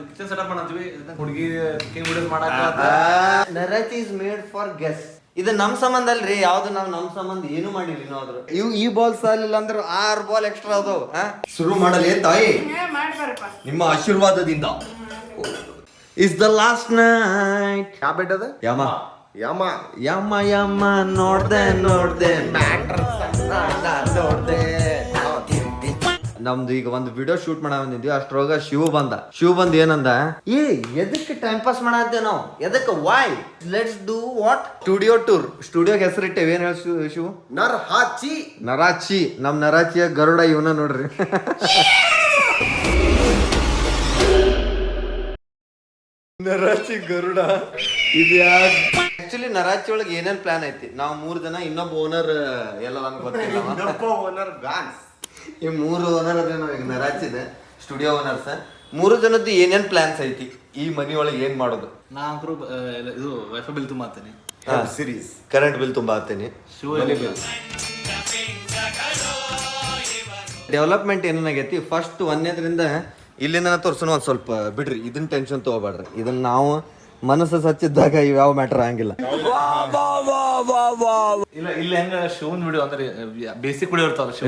Kitchen setup ಮಾಡತ್ತೀವಿ ಹುಡುಗಿ videos ಮಾಡಾಕ ನರಚ್ is made for guess. ಇದು ನಮ್ ಸಂಬಂಧ ಅಲ್ರಿ, ಯಾವ್ದು ನಾವ್ ನಮ್ ಸಂಬಂಧ ಏನು ಮಾಡಿಲ್ಲ ಇನ್ನಾದ್ರು. ಈ ಬಾಲ್ ಸಾಲಿಲ್ಲ ಅಂದ್ರೆ 6 ಬಾಲ್ ಎಕ್ಸ್ಟ್ರಾ ಅದಾವ. ಶುರು ಮಾಡಲೇ ತಾಯಿ ನಿಮ್ಮ ಆಶೀರ್ವಾದದಿಂದ. Is the last night. ಯಾವ ಬೆಡ್ ಅದ? ಯಮ ಯಮ ಯಮ್ಮ ಯಮ್ಮ ನೋಡ್ದೆ ಮ್ಯಾಟ್ರ್ ನೋಡ್ದೆ. ನಮ್ದು ಈಗ ಒಂದು ವಿಡಿಯೋ ಶೂಟ್ ಮಾಡ ಬಂದಿದ್ವಿ, ಅಷ್ಟ್ರೊಳಗ ಶಿವ ಬಂದ ಏನಂದ, ಎದಕ್ಕೆ ಟೈಮ್ ಪಾಸ್ ಮಾಡತ್ತೇವ್ ನಾವು, ಎದಕ್ಕೆ why let's do what studio tour. ಸ್ಟುಡಿಯೋಗೆ ಹೆಸರಿಟ್ಟೇವೆ. ಏನ್ ಹೇಳಿ ಶಿವ? ನರಾಚಿ. ನಮ್ ನರಾಚಿಯ ಗರುಡ ಇವನ ನೋಡ್ರಿ. ನರಾಚಿ ಗರುಡ ಇದು ಆಕ್ಚುಲಿ ನರಾಚಿ ಒಳಗೆ ಏನೇನ್ ಪ್ಲಾನ್ ಐತಿ. ನಾವು 3 ಜನ, ಇನ್ನೊಬ್ಬ ಓನರ್ ಎಲ್ಲ ನಮ್ಗೆ ಗೊತ್ತಿಲ್ಲ. ಈ 3 ಓನರ್ ಅದೇ ನಾವ್ ಈಗ ನರಾಚಿದ ಸ್ಟುಡಿಯೋ ಓನರ್ಸ್. 3 ಜನದ್ದು ಏನೇನ್ ಪ್ಲಾನ್ಸ್ ಐತಿ ಈ ಮನಿ ಒಳಗೆ ಏನ್ ಮಾಡೋದು. ನಾ ಅಂಕರು ಇದು ವೈಫೈ ಬಿಲ್ ತುಂಬಾತೀನಿ, ಸೀರೀಸ್ ಕರೆಂಟ್ ಬಿಲ್ ತುಂಬಾ ಆಗ್ತೇನೆ. ಡೆವಲಪ್ಮೆಂಟ್ ಏನಾಗೈತಿ ಫಸ್ಟ್ 1ನೇದ್ರಿಂದ ಇಲ್ಲಿಂದ ತೋರ್ಸೋಣ. ಒಂದ್ ಸ್ವಲ್ಪ ಬಿಡ್ರಿ, ಇದನ್ನ ಟೆನ್ಷನ್ ತಗೋಬೇಡ್ರಿ. ಇದನ್ನ ನಾವು ಮನಸ್ಸು ಸಚ್ಚಿದ್ದಾಗ ಯಾವ ಮ್ಯಾಟರ್ ಆಗಂಗಿಲ್ಲ. ಇಲ್ಲ ಇಲ್ಲಿ ಹೆಂಗ ಶಿವನ್ ವಿಡಿಯೋ ಅಂದ್ರೆ ಬೇಸಿಕ್ ವಿಡಿಯೋ ಇರ್ತಾವಲ್ಲ ಶಿವ,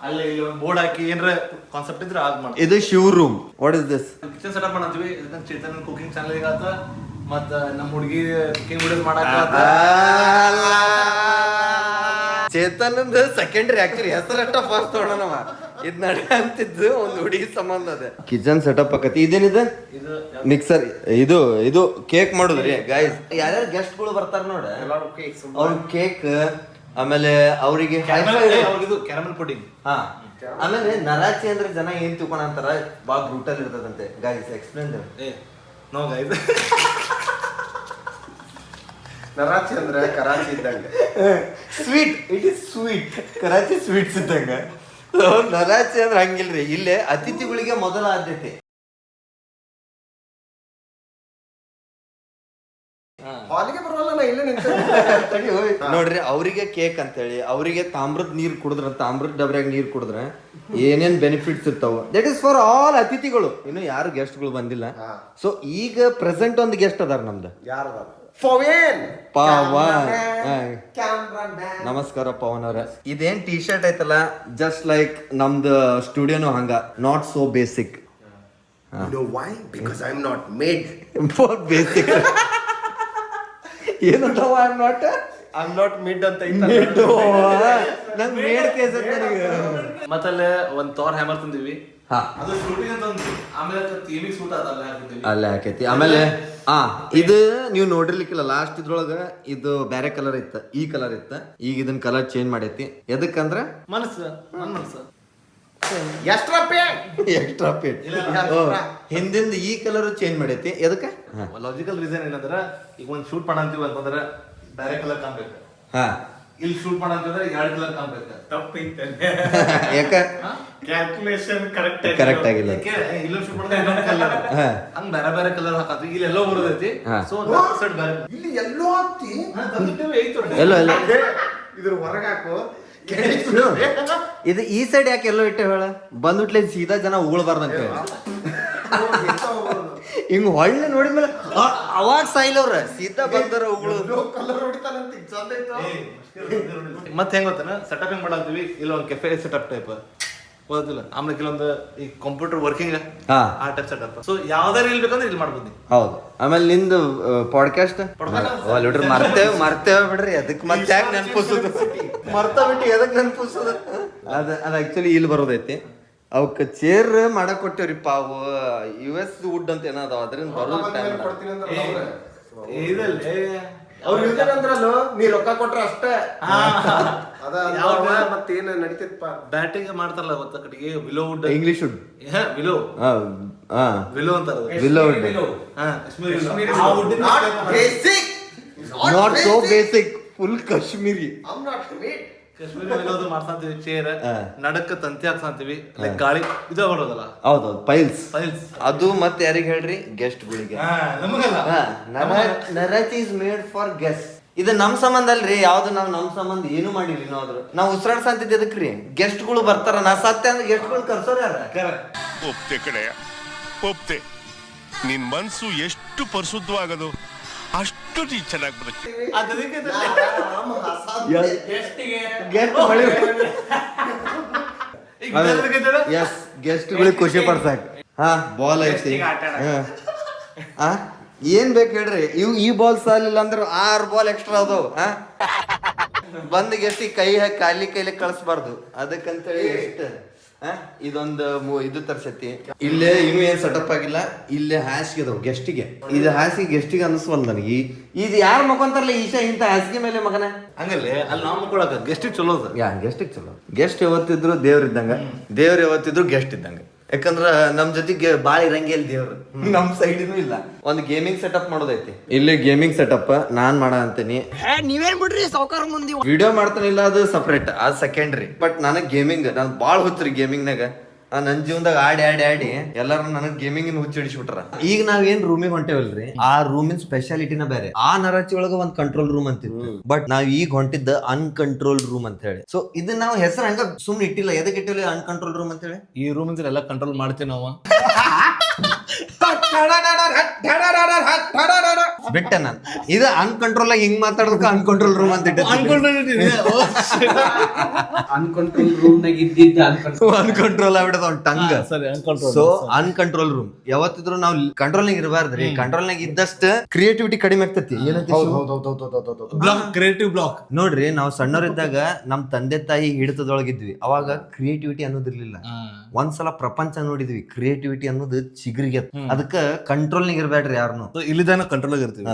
ಅಲ್ಲಿ ಇಲ್ಲಿ ಒಂದು ಬೋರ್ಡ್ ಹಾಕಿ ಏನ್ರ ಕಾನ್ಸೆಪ್ಟ್ ಇದ್ರೆ ಆಗ್ ಮಾಡಿ. ಇದು Shiv room. What is this? Kitchen setup ಮಾಡತ್ತೀವಿ. ಚೇತನ್ ಕುಕಿಂಗ್ ಚಾನಲ್ ಆತ, ಮತ್ತ ನಮ್ಮ ಹುಡುಗಿ ಕುಕಿಂಗ್ ವಿಡಿಯೋಸ್ ಮಾಡಾಕ. ಚೇತನ್ ಸೆಕೆಂಡ್ರಿ, ಆಕ್ಚುಲಿ ಹೆಸರಷ್ಟ ಫಸ್ಟ್ ನೋಡೋಣವ. ಇದ್ ನಡೆ ಅಂತಿದ್ದು ಒಂದು ಹುಡುಗಿ ಸಂಬಂಧ ಅದ. ಕಿಚನ್ ಸೆಟಪ್ ಆಕತಿ. ಇದೇನಿದೆ? ಮಿಕ್ಸರ್. ಇದು ಕೇಕ್ ಮಾಡುದ್ರಿ ಗೈಸ್. ಯಾರ್ಯಾರು ಗೆಸ್ಟ್ ಗಳು ಬರ್ತಾರ ನೋಡ, ಅವ್ರ ಕೇಕ್, ಆಮೇಲೆ ಅವರಿಗೆ ಕ್ಯಾರಮಲ್ ಪುಡಿಂಗ್. ಆಮೇಲೆ ನರಾಚಿ ಅಂದ್ರೆ ಜನ ಏನ್ ತಿಳ್ಕೊಂಡಂತಾರ, ಬಾಳ ಬ್ರೂಟಲ್ ಇರ್ತದಂತೆ. Guys explain. ನೋ ಗೈಸ್, ನರಾಚಿ ಅಂದ್ರೆ ಕರಾಚಿ ಇದ್ದಂಗೆ. Sweet, it is sweet. Karachi sweets ಇದ್ದಂಗ. ನರಾಚಿ ಅಂದ್ರೆ ಹಂಗಿಲ್ರಿ. ಇಲ್ಲೇ ಅತಿಥಿಗಳಿಗೆ ಮೊದಲ ಆದ್ಯತೆ. ಹಾಲಿಗೆ ಬರೋಲ್ಲ, ನಾ ಇಲ್ಲೇ ನಿಂತ ನೋಡ್ರಿ, ಅವ್ರಿಗೆ ಕೇಕ್ ಅಂತೇಳಿ, ಅವರಿಗೆ ತಾಮ್ರದ ನೀರ್ ಕುಡಿದ್ರ, ತಾಮ್ರದ ಡಬ್ರ್ಯಾಗ ನೀರ್ ಕುಡಿದ್ರೆ ಏನೇನ್ ಬೆನಿಫಿಟ್ಸ್ ಇರ್ತಾವ. ದಟ್ ಇಸ್ ಫಾರ್ ಆಲ್ ಅತಿಥಿಗಳು. ಇನ್ನು ಯಾರು ಗೆಸ್ಟ್ ಗಳು ಬಂದಿಲ್ಲ. ಸೊ ಈಗ ಪ್ರೆಸೆಂಟ್ ಒಂದು ಗೆಸ್ಟ್ ಅದಾರ ನಮ್ದು. ಯಾರದ? ಪವನ್. ನಮಸ್ಕಾರ ಪವನ್ ಅವ್ರ. ಇದೇನ್ ಟಿ ಶರ್ಟ್ ಐತಲ್ಲ, ಜಸ್ಟ್ ಲೈಕ್ ನಮ್ದು ಸ್ಟುಡಿಯೋನು ಹಂಗ, not so basic. Why? Because I am not made for basic. ಏನಂತಾವ? ಐ ಆಮ್ ನಾಟ್ ಮಿಡ್ ಅಂತ ನಂಗ್ ಮೇಡ್ ಕೇಸ್ ಅಂತ ನನಗೆ. ಮತ್ತಲ್ಲೇ ಒಂದ್ ತೋರ್ ಹ್ಯಾಮರ್ ತಂದಿವಿ. ಅದು ಶೂಟಿಂಗ್ ಅಂತ ಆಮೇಲೆ ಥೀಮಿಗೆ ಸೂಟ್ ಆದಲ್ಲ ಅಲ್ಲೇ ಹಾಕೈತಿ. ಆಮೇಲೆ ಇದು ನೀವು ನೋಡಿರ್ಲಿಕ್ಕಿಲ್ಲ, ಲಾಸ್ಟ್ ಇದ್ರೊಳಗ ಇದು ಬೇರೆ ಕಲರ್ ಇತ್ತ, ಈ ಕಲರ್ ಇತ್ತ. ಈಗ ಇದನ್ನ ಕಲರ್ ಚೇಂಜ್ ಮಾಡೈತಿ. ಎದಕ್ಕಂದ್ರ ಮನಸ್ಸು ಎಕ್ಸ್ಟ್ರಾ ಪೇಟ್. ಹಿಂದಿಂದ ಈ ಕಲರ್ ಚೇಂಜ್ ಮಾಡೈತಿ. ಎದಕ್ಕ? ಲಾಜಿಕಲ್ ರೀಸನ್ ಏನಂದ್ರ, ಈಗ ಒಂದ್ ಶೂಟ್ ಮಾಡಂತೀವಿ ಅಂತಂದ್ರ ಬೇರೆ ಕಲರ್ ಕಾಣ್ಬೇಕು. ಇಲ್ಲಿ ಶೂಟ್ ಮಾಡಂತಂದ್ರೆ 2 ಕಲರ್ ಕಾಣ್ಬೇಕು. ತಪ್ಪೈತೆ ಯಾಕ? ಕ್ಯಾಲ್ಕುಲೇಷನ್ ಕರೆಕ್ಟ್ ಆಗಿಲ್ಲ. ಇಲ್ಲ ಶೂಟ್ ಮಾಡಿದ್ರೆ ಇನ್ನೊಂದು ಕಲರ್, ಹಂಗ ಬೇರೆ ಕಲರ್ ಹಾಕತ್ತೀವಿ. ಇಲ್ಲಿ ಎಲ್ಲೋ ಬರೋದೈತಿ. ಸೊ ಇಲ್ಲಿ ಎಲ್ಲೋ ಹಾಕ್ತಿ, ಎಲ್ಲೋ ಇದ್ರ ಹೊರಗೆ ಹಾಕು. ಇದು ಈ ಸೈಡ್ ಯಾಕೆ ಎಲ್ಲೋ ಇಟ್ಟೆ ಹೇಳ? ಬಂದ್ಬಿಟ್ಲೆ ಸೀದಾ ಜನ ಉಗುಳ್ಬಾರ್ದಂತ ಹಿಂಗ್ ಒಳ್ಳೆ ನೋಡಿದ್ಮೇಲೆ ಅವಾಗ ಸಾಯಿಲವ್ರ ಸೀದಾ ಬಂದಾರ ಉಗುಳು. ಕಲರ್ ಹೊಡಿತಾನಂತ ಚಂದ ಐತೋ. ಮತ್ತೆ ಹೆಂಗ್ ಗೊತ್ತಾನ ಸೆಟಪ್ ಹೆಂಗ್ ಮಾಡಂತೀವಿ, ಇಲ್ಲೊಂದು ಕೆಫೆ ಸೆಟಪ್ ಟೈಪ್ ಓದಿಲ್ಲ. ಆಮೇಲೆ ಕೆಲವೊಂದು ಈ ಕಂಪ್ಯೂಟರ್ ವರ್ಕಿಂಗ್ ಆ ಟೈಪ್ ಸೆಟಪ್. ಸೊ ಯಾವ್ದಾರು ಇಲ್ಬೇಕಂದ್ರೆ ಇಲ್ಲಿ ಮಾಡ್ಬೋದು. ಹೌದು. ಆಮೇಲೆ ನಿಂದು ಪಾಡ್ಕಾಸ್ಟ್ ಮರ್ತೇವೆ ಬಿಡ್ರಿ. ಅದಕ್ಕೆ ಮತ್ತೆ ಯಾಕೆ ನೆನ್ಪಿಸೋದು? ಮರ್ತ ಬಿಟ್ಟು ಎದಕ್ ನೆನ್ಪಿಸೋದು? ಅದ ಆಕ್ಚುಲಿ ಇಲ್ಲಿ ಬರೋದೈತಿ. ಅವಕ್ಕೆ ಚೇರ್ ಮಾಡಕ್ ಕೊಟ್ಟೇವ್ರಿಪ್ಪ. ಅವು US ವುಡ್ ಅಂತ ಏನೋ ಅದಾವ, ಅದ್ರಿಂದ ಬರೋದು ಅವ್ರು ಅಂದ್ರಲ್ಲ, ನೀ ರೊಕ್ಕ ಕೊಟ್ರ ಅಷ್ಟೇ. ಮತ್ತೇನ ನಡೀತೈತಪ್ಪ. ಬ್ಯಾಟಿಂಗ್ ಮಾಡ್ತಾರಲ್ಲ ಗೊತ್ತ ಕಡೆಗೆ, willow wood, English wood, willow willow ಅಂತಾರ. Willow wood not so basic, full Kashmiri. Kashmiri ವಿಲೋದು ಮಾಡ್ಸಂತೀವಿ. ಚೇರ್ ನಡಕ್ಕ ತಂತಿ ಹಾಕ್ಸಂತೀವಿ, ಲೈಕ್ ಗಾಳಿ ಇದು ಬರೋದಲ್ಲ. ಹೌದೌದು, ಪೈಲ್ಸ್. ಅದು ಮತ್ತೆ ಯಾರಿಗೆ ಹೇಳ್ರಿ? ಗೆಸ್ಟ್ ಗಳಿಗೆ. ನಮಗಲ್ಲ. ನರಚ್ ಈಸ್ ಮೇಡ್ ಫಾರ್ ಗೆಸ್ಟ್. ಇದು ನಮ್ ಸಂಬಂಧ ಅಲ್ರಿ, ಯಾವ್ದು ನಾವ್ ನಮ್ ಸಂಬಂಧ ಏನು ಮಾಡಿಲ್ಲ ಇನ್ನಾದ್ರು. ನಾವು ಉಸಿರಾಡ್ಸಂತಿದ್ದೆ ಅದಕ್ರಿ. ಗೆಸ್ಟ್ ಗಳು ಬರ್ತಾರ, ನಾ ಸತ್ಯ ಅಂದ್ರೆ ಗೆಸ್ಟ್ ಗಳು ಕರ್ಸೋರ್ ಯಾರ? ಒಪ್ತೆ ಕಡೆಯ ಒಪ್ತೆ. ನಿನ್ ಮನ್ಸು ಎಷ್ಟು ಪರಿಶುದ್ಧವಾಗದು ಅಷ್ಟು ನೀ ಚೆನ್ನಾಗಿ ಬರುತ್ತೆ. ಎಸ್ ಗೆಸ್ಟ್ಗಳಿಗೆ ಖುಷಿ ಪಡ್ಸಾಕ. ಹಾ ಬಾಲ್ ಐತಿ. ಹಾ ಏನ್ ಬೇಕು ಹೇಳ್ರಿ, ಈ ಬಾಲ್ ಸಾಲಿಲ್ಲ ಅಂದ್ರೆ 6 ಬಾಲ್ ಎಕ್ಸ್ಟ್ರಾ ಅದಾವ. ಬಂದ್ ಗೆಸ್ಟಿಗೆ ಕೈ ಹಾಕಿ ಕೈಲಿ ಕಳಿಸ್ಬಾರ್ದು. ಅದಕ್ಕಂತೇಳಿ ಎಷ್ಟು ಇದೊಂದು ಇದು ತರ್ಸತಿ. ಇಲ್ಲೇ ಇನ್ನೂ ಏನ್ ಸೆಟಪ್ ಆಗಿಲ್ಲ. ಇಲ್ಲೇ ಹಾಸಿಗೆ ಅದಾವ ಗೆಸ್ಟಿಗೆ. ಇದು ಹಾಸಿಗೆ ಗೆಸ್ಟಿಗೆ ಅನಿಸ್ವಲ್ ನನಗೆ. ಇದು ಯಾರು ಮಕ್ಕೊಂತಾರಲ್ಲ ಈಶಾ ಇಂತ ಹಾಸಿಗೆ ಮೇಲೆ ಮಗನ ಹಂಗಲ್ಲೇ ಅಲ್ಲಿ ನಾವು ಮಕ್ಕಳಾಗ ಗೆಸ್ಟಿಗೆ ಚಲೋ ಅದ. ಗೆಸ್ಟಿಗೆ ಚಲೋ. ಗೆಸ್ಟ್ ಯಾವತ್ತಿದ್ರು ದೇವ್ರ ಇದ್ದಂಗ, ದೇವ್ರ ಯಾವತ್ತಿದ್ರು ಗೆಸ್ಟ್ ಇದ್ದಂಗ. ಯಾಕಂದ್ರ ನಮ್ ಜೊತೆಗೆ ಬಾಳ ಇರಂಗೆ ಇಲ್ಲ ದೇವ್ರು. ನಮ್ ಸೈಡಿನೂ ಇಲ್ಲ. ಒಂದು ಗೇಮಿಂಗ್ ಸೆಟಪ್ ಮಾಡೋದೈತಿ. ಇಲ್ಲಿ ಗೇಮಿಂಗ್ ಸೆಟಪ್ ನಾನ್ ಮಾಡ ಅಂತೀನಿ. ನೀವೇನ್ ಬಿಡ್ರಿ ಸಾವ್ಕಾರ ಮಂದಿ ವಿಡಿಯೋ ಮಾಡ್ತಾನಿಲ್ಲ, ಅದು ಸಪ್ರೇಟ್, ಅದು ಸೆಕೆಂಡ್ರಿ. ಬಟ್ ನನಗ್ ಗೇಮಿಂಗ್ ನಾನ್ ಬಾಳ್ ಹುಚ್ಚ್ರಿ ಗೇಮಿಂಗ್ನಾಗ. ನನ್ ಜೀವನದಾಗ ಆಡಿ ಎಲ್ಲಾರು ನನಗ್ ಗೇಮಿಂಗ್ ಹುಚ್ಚಿಡಿಸ್ಬಿಟ್ರ. ಈಗ ನಾವ್ ಏನ್ ರೂಮಿಗೆ ಹೊಂಟೇವಲ್ರಿ, ಆ ರೂಮಿನ ಸ್ಪೆಷಾಲಿಟಿನ ಬೇರೆ. ಆ ನರಾಚಿ ಒಳಗ ಒಂದ್ ಕಂಟ್ರೋಲ್ ರೂಮ್ ಅಂತಿತ್ತು. ಬಟ್ ನಾವ್ ಈಗ ಹೊಂಟಿದ್ದ ಅನ್ಕಂಟ್ರೋಲ್ ರೂಮ್ ಅಂತ ಹೇಳಿ. ಸೊ ಇದನ್ನ ನಾವು ಹೆಸರು ಹಂಗ ಸುಮ್ನೆ ಇಟ್ಟಿಲ್ಲ. ಎದಕ್ಕೆ ಇಟ್ಟಿಲ್ಲ ಅನ್ಕಂಟ್ರೋಲ್ ರೂಮ್ ಅಂತ ಹೇಳಿ? ಈ ರೂಮ್ ಇದ್ರೆ ಎಲ್ಲ ಕಂಟ್ರೋಲ್ ಮಾಡ್ತೀವಿ ನಾವು. ಬಿಟ್ಟ ನಾನು ಇದು ಅನ್ಕಂಟ್ರೋಲ್ ಆಗಿ ಹಿಂಗ್ ಮಾತಾಡೋದಕ್ಕ ಅನ್ಕಂಟ್ರೋಲ್ ರೂಮ್ ಅಂತ ಇಟ್ಟ. ಅನ್ಕಂಟ್ರೋಲ್ ರೂಮ್ ನಾಗ ಇದ್ದಿದ್ದ ಅನ್ಕಂಟ್ರೋಲ್ ಆಗ್ಬಿಡದ ಅವ್ನ tongue. Uncontrol. So uncontrol room ಯಾವತ್ತಿದ್ರು ನಾವು ಕಂಟ್ರೋಲ್ ನಾಗ ಇರಬಾರ್ದ್ರಿ. ಕಂಟ್ರೋಲ್ ನಾಗ ಇದ್ದಷ್ಟು ಕ್ರಿಯೇಟಿವಿಟಿ ಕಡಿಮೆ ಆಗ್ತತಿ. Creative block. ನೋಡ್ರಿ, ನಾವು ಸಣ್ಣವರಿದ್ದಾಗ ನಮ್ ತಂದೆ ತಾಯಿ ಹಿಡಿತದೊಳಗಿದ್ವಿ. ಅವಾಗ ಕ್ರಿಯೇಟಿವಿಟಿ ಅನ್ನೋದಿರ್ಲಿಲ್ಲ. ಒಂದ್ಸಲ ಪ್ರಪಂಚ ನೋಡಿದ್ವಿ, ಕ್ರಿಯೇಟಿವಿಟಿ ಅನ್ನೋದು ಚಿಗುರಿಗೆ. ಅದಕ್ಕ ಕಂಟ್ರೋಲ್ ನಾಗ ಇರ್ಬೇಡ್ರಿ ಯಾರನ್ನು. ಇಲ್ಲಿದಾನ ಕಂಟ್ರೋಲ್ ಆಗಿ ಇರ್ತೀವಿ.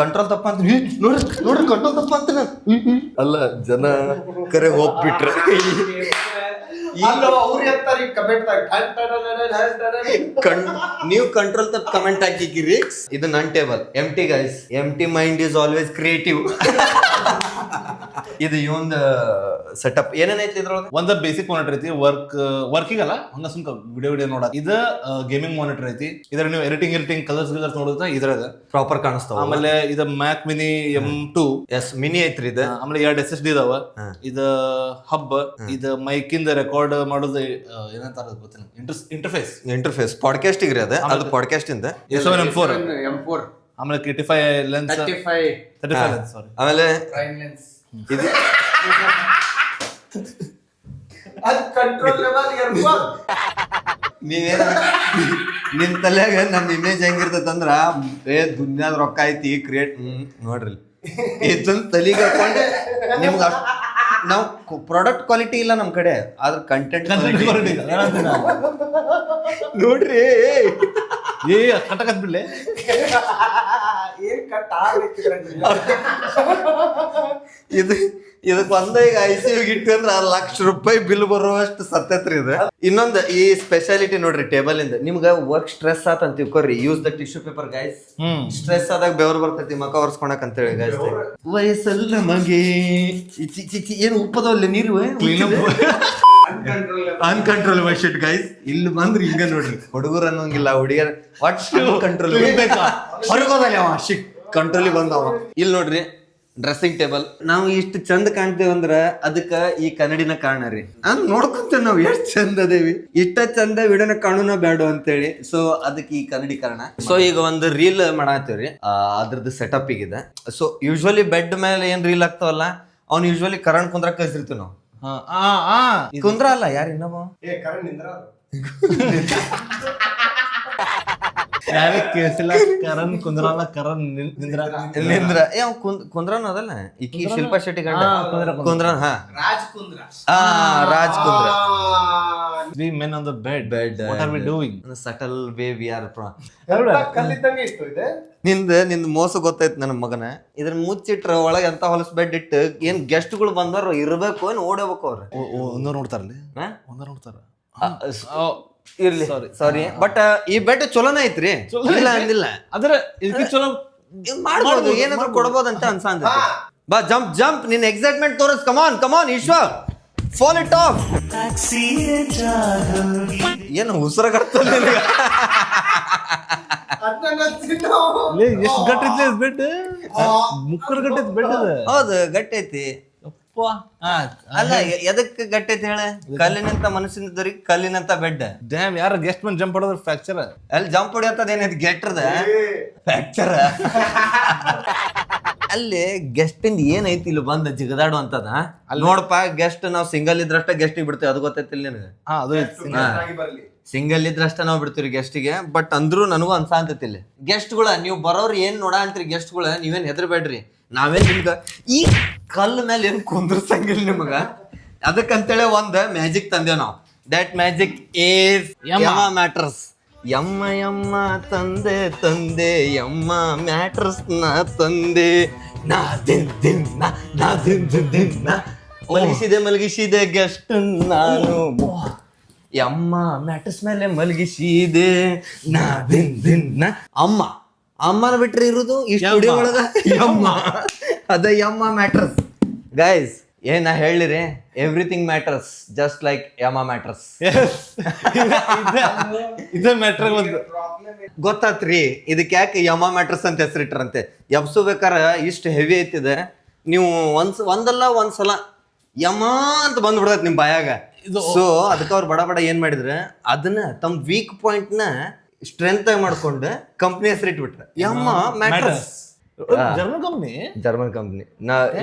ಕಂಟ್ರೋಲ್ ತಪ್ಪ ಅಂತ ನೋಡ್ರಿ ಕಂಟ್ರೋಲ್ ತಪ್ಪ ಅಂತ ಅಲ್ಲ, ಜನ ಕರೆ ಹೋಗ್ಬಿಟ್ರೆ ನೀವು ಕಂಟ್ರೋಲ್ ತಪ್ಪ ಕಮೆಂಟ್ ಹಾಕಿಕಿರಿ. ಇದು ನನ್ table. Empty guys, empty mind is always creative. ಇದು ಇವಂದ ಸೆಟಪ್ ಏನೇನೈತಿ ಇದ್ರೊಳಗೆ? ಒಂದ್ ಬೇಸಿಕ್ ಮಾನಿಟರ್ ಐತಿ, ವರ್ಕಿಂಗ್ ಅಲ್ಲ, ಹಂಗ ಸುಮ್ಕ ವಿಡಿಯೋ ನೋಡ. ಇದು ಗೇಮಿಂಗ್ ಮಾನಿಟರ್ ಐತಿ. ಇದ್ರ ನೀವು ಎಡಿಟಿಂಗ್ ಕಲರ್ಸ್ ನೋಡಿದ್ರೆ ಇದ್ರಾಗ ಪ್ರಾಪರ್ ಕಾಣಿಸ್ತಾವ. ಆಮೇಲೆ ಇದು ಮ್ಯಾಕ್ ಮಿನಿ M2 ಎಸ್ ಮಿನಿ ಐತ್ರಿ ಇದು. ಆಮೇಲೆ 2 SSD ಇದಾವ. ಇದು ಹಬ್, ಇದು ಮೈಕ್ ಇಂದ ರೆಕಾರ್ಡ್ ಮಾಡೋದು ಏನಂತಾರ ಗೊತ್ತಿಲ್ಲ, ಇಂಟರ್ಫೇಸ್ ಪಾಡ್ಕಾಸ್ಟ್ ಇಗ್ರಿ ಅದು ಪಾಡ್ಕಾಸ್ಟ್ ಇಂದ. M4 ಆಮೇಲೆ 35 ಲೆನ್ಸ್, 35 ಲೆನ್ಸ್ ಸಾರಿ. ಆಮೇಲೆ ಇದು ನೀವೇನ ನಿಮ್ ತಲೆಯಾಗ ನಮ್ ಇಮೇಜ್ ಹೆಂಗಿರ್ತೈತಂದ್ರ ದುನ್ಯಾದ ರೊಕ್ಕ ಐತಿ ಕ್ರಿಯೇಟ್ ನೋಡ್ರಿ. ಇದೊಂದು ತಲೆಗೆ ಹಾಕೊಂಡೆ ನಿಮ್ಗ ನಾವು ಪ್ರಾಡಕ್ಟ್ ಕ್ವಾಲಿಟಿ ಇಲ್ಲ ನಮ್ ಕಡೆ, ಆದ್ರ ಕಂಟೆಂಟ್ ನೋಡ್ರಿ. ಕಟ್ಟಕತ್ ಬಿಡ್ಲೆ ಇದಕ್ ಒಂದ ಈಗ ICU ಇಟ್ಟು ಅಂದ್ರ ₹1,00,000 ಬಿಲ್ ಬರುವಷ್ಟು ಸತ್ತೈತ್ರಿ ಇದು. ಇನ್ನೊಂದ್ ಈ ಸ್ಪೆಷಾಲಿಟಿ ನೋಡ್ರಿ ಟೇಬಲ್ ಇಂದ. ನಿಮ್ಗ ವರ್ಕ್ ಸ್ಟ್ರೆಸ್ ಆತ ಅಂತ ತಿಳ್ಕೊರಿ, use the tissue paper guys. Stress ಆದಾಗ ಬೆವರು ಬರ್ತೈತಿ ಮಕ ಒರ್ಸ್ಕೊಳಕ್ ಅಂತ ಹೇಳಿ ಗೈಸ್. ವಯಸ್ಸಲ್ಲ ಮಗೆ ಏನು ಉಪ್ಪದವಲ್ಲ ನೀರು ಅನ್ಕಂಟ್ರೋಲ್ ಮೈ ಶಿಟ್ ಗೈಸ್. ಇಲ್ಲಿ ಬಂದ್ರಿ ಹಿಂಗ ನೋಡ್ರಿ, ಹುಡುಗರು ಅನ್ನೋಂಗಿಲ್ಲ, ಹುಡುಗಿಯರ್ ಒಟ್ಟು ಕಂಟ್ರೋಲ್ ಹೊರಗೋದಲ್ಲ ಅವ ಶಿಟ್ ಕಂಟ್ರೋಲಿಗೆ ಬಂದವ. ಇಲ್ಲಿ ನೋಡ್ರಿ ಡ್ರೆಸ್ಸಿಂಗ್ ಟೇಬಲ್. ನಾವು ಇಷ್ಟು ಚಂದ ಕಾಣ್ತೇವಂದ್ರ ಅದಕ್ಕ ಈ ಕನ್ನಡಿನ ಕಾರಣ ರೀ. ಅದ್ ನೋಡ್ಕೊಂತೇವ್ ನಾವ್ ಎಷ್ಟ್ ಚಂದ ಅದೇವಿ, ಇಷ್ಟ ಚಂದ ವಿಡಿಯೋನ ಕಾಣುನ ಬೇಡ ಅಂತೇಳಿ. ಸೊ ಅದಕ್ಕೆ ಈ ಕನ್ನಡಿ ಕಾರಣ. ಸೊ ಈಗ ಒಂದು ರೀಲ್ ಮಾಡತ್ತೇವ್ರಿ, ಅದ್ರದ್ದು ಸೆಟಪ್ ಈಗಿದೆ. ಸೊ ಯೂಶ್ವಲಿ ಬೆಡ್ ಮೇಲೆ ಏನ್ ರೀಲ್ ಆಗ್ತಾವಲ್ಲ, ಅವ್ನು ಯೂಶ್ವಲಿ ಕರಣ್ ಕುಂದ್ರಾಕ್ ಕಳ್ಸಿರ್ತೀವಿ ನಾವು. ಕುಂದ್ರ ಅಲ್ಲ ಯಾರು ಇನ್ನೊಬ್ಬ ಕುಂದ್ರನ್ ಅದಲ್ಲ, ಈಕಿ ಶಿಲ್ಪಾ ಶೆಟ್ಟಿ ಗಂಡ ಕುಂದ್ರನ್. ರಾಜ್ ಕುಂದ್ರ. Three men on the bed. What are we doing? Subtle way we are. ನಿಂದ ಮೋಸ ಗೊತ್ತೈತ್ ನನ್ನ ಮಗನ. ಇದನ್ನ ಮುಚ್ಚಿಟ್ರ ಒಳಗೆ ಎಂತ ಹೊಲಸ್ ಬೆಡ್ ಇಟ್ಟು ಏನ್ ಗೆಸ್ಟ್ಗಳು ಬಂದಾರ ಇರ್ಬೇಕು ಏನ್ ಓಡಬೇಕು ಅವ್ರ ನೋಡ್ತಾರಲ್ಲಿ ನೋಡ್ತಾರ. ಇರ್ಲಿ ಸಾರಿ, ಬಟ್ ಈ ಬೆಡ್ ಚಲೋನ ಐತ್ರಿ, ಇಲ್ಲ ಅಂದಿಲ್ಲ. ಆದ್ರೆ ಇದಕ್ಕೆ ಚಲೋ ಮಾಡ್ಬೋದು, ಏನಾದ್ರು ಕೊಡ್ಬೋದಂತ ಅನ್ಸಂದ. ಬಾ ಜಂಪ್ ನಿನ್ ಎಕ್ಸೈಟ್ಮೆಂಟ್ ತೋರಿಸ್. Come on Ishwar, fall it off. ಏನು ಉಸಿರಾಗತ್ತಲ್ಲ ಎಷ್ಟು ಗಟ್ಟಿ ಬೆಡ್, ಮುಕ್ಕರ್ ಗಟ್ಟಿ ಬೆಡ್. ಹೌದು ಗಟ್ಟಿ ಐತಿ. ಅಲ್ಲ ಎದಕ್ ಗಟ್ಟಿ ಐತಿ ಹೇಳ ಕಲ್ಲಿನಂತ ಮನಸ್ಸಿನದವ್ರಿಗೆ ಕಲ್ಲಿನಂತ ಬೆಡ್ ಡ್ಯಾಮ್ ಯಾರ ಗೆಸ್ಟ್ ಮನ್ ಜಂಪ್ ಮಾಡೋದ್ರ ಫ್ರಾಕ್ಚರ್. ಅಲ್ಲಿ ಜಂಪ್ ಹೊಡಿಯೋತದ ಏನೈತಿ ಗೆಟ್ರದ ಫ್ರಾಕ್ಚರ್. ಅಲ್ಲಿ ಗೆಸ್ಟ್ ಇಂದ ಏನೈತಿ ಇಲ್ಲಿ ಬಂದ ಜಿಗದಾಡು ಅಂತದ ನೋಡಪ್ಪ. ಗೆಸ್ಟ್ ನಾವ್ ಸಿಂಗಲ್ ಇದ್ರಷ್ಟ ಗೆಸ್ಟಿಗೆ ಬಿಡ್ತೇವೆ, ಅದು ಗೊತ್ತೈತಿಲ್ಲ ನಿನಗೆ. ಅದು ಸಿಂಗಲ್ ಇದ್ರಷ್ಟ ನಾವ್ ಬಿಡ್ತೀವಿ ಗೆಸ್ಟಿಗೆ. ಬಟ್ ಅಂದ್ರೂ ನನಗೂ ಅನ್ಸಾಂತೈತಿ ಇಲ್ಲಿ ಗೆಸ್ಟ್ಗಳ ನೀವು ಬರೋರು ಏನ್ ನೋಡ ಅಂತೀರಿ ಗೆಸ್ಟ್ಗಳ, ನೀವೇನ್ ಹೆದರ್ಬೇಡ್ರಿ. ನಾವೇನ್ ನಿಮ್ಗ ಈ ಕಲ್ಲ ಮೇಲೆ ಏನ್ ಕುಂದ್ರಸಂಗಿಲ್ಲ ನಿಮಗ. ಅದಕ್ಕಂತೇಳಿ ಒಂದ್ ಮ್ಯಾಜಿಕ್ ತಂದೇವ್ ನಾವು. That magic is Emma mattress. Emma Emma ತಂದೆ ತಂದೆ ಯಮ್ಮ ಮ್ಯಾಟ್ರಸ್ ನ ತಂದೆ. ನಾ ದಿನ್ ದಿನ್ ನಾ ದಿನ್ ದಿನ್ ದಿನ್ ನಾ ಮಲಗಿಸಿದೆ ಗೆಸ್ಟ್ ನಾನು. ಯಮ್ಮ ಮ್ಯಾಟ್ರಸ್ ಮೇಲೆ ಮಲಗಿಸಿದೆ ನಾ ದಿನ್ ದಿನ್ ನಾ. ಅಮ್ಮನ ಬಿಟ್ರೆ ಇರುದು ಈ ಸ್ಟುಡಿಯೋ ಒಳಗ ಯಮ್ಮ. ಅದ ಯಮ್ಮ ಮ್ಯಾಟ್ರಸ್. ಗೈಸ್ ಏನ ಹೇಳಿರಿ, everything matters just like Emma mattress. ಇದೇ ಮ್ಯಾಟ್ರ್ ಒಂದು ಗೊತ್ತಾತ್ರಿ ಇದಕ್ಕೆ ಯಾಕೆ ಯಮ್ಮ ಮ್ಯಾಟ್ರಸ್ ಅಂತ ಹೆಸರಿಟ್ರಂತೆ. ಎಬ್ಸೋಬೇಕಾರ ಇಷ್ಟು ಹೆವಿ ಐತಿದೆ, ನೀವು ಒಂದಲ್ಲ ಒಂದ್ಸಲ ಯಮ್ಮ ಅಂತ ಬಂದ್ಬಿಡತ್ ನಿಮ್ ಬಾಯಾಗ. ಸೊ ಅದಕ್ಕೆ ಅವ್ರು ಬಡ ಏನ್ ಮಾಡಿದ್ರೆ ಅದನ್ನ ತಮ್ಮ ವೀಕ್ ಪಾಯಿಂಟ್ ನ ಸ್ಟ್ರೆಂತ್ ಆಗಿ ಮಾಡ್ಕೊಂಡು ಕಂಪ್ನಿ ಹೆಸರು ಇಟ್ಬಿಟ್ರೆ ಯಮ್ಮ ಮ್ಯಾಟ್ರಸ್. German company.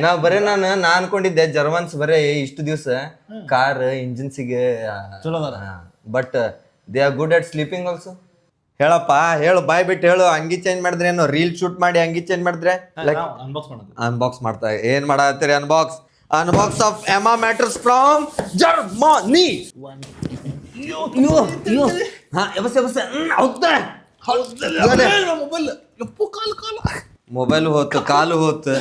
ನಾ ಬರೇ ನಾನು ಅನ್ಕೊಂಡಿದ್ದೆ ಜರ್ಮನ್ಸ್ ಬರೇ ಇಷ್ಟು ದಿವಸ ಕಾರ್ ಇಂಜಿನ್ಸಿಗೆ, but they are good at sleeping also. ಹೇಳಪ್ಪ ಹೇಳು, ಬಾಯ್ ಬಿಟ್ಟು ಹೇಳು. ಅಂಗಿ ಚೇಂಜ್ ಮಾಡಿದ್ರೆ ಏನು, ರೀಲ್ ಶೂಟ್ ಮಾಡಿ ಅಂಗಿ ಚೇಂಜ್ ಮಾಡಿದ್ರೆ ಅನ್ಬಾಕ್ಸ್ ಮಾಡ್ತಾ ಏನ್ ಮಾಡತ್ತೀರಿ? Unbox of Emma mattress from Germany. Mobile ಹೋತು, ಕಾಲು ಹೋತು.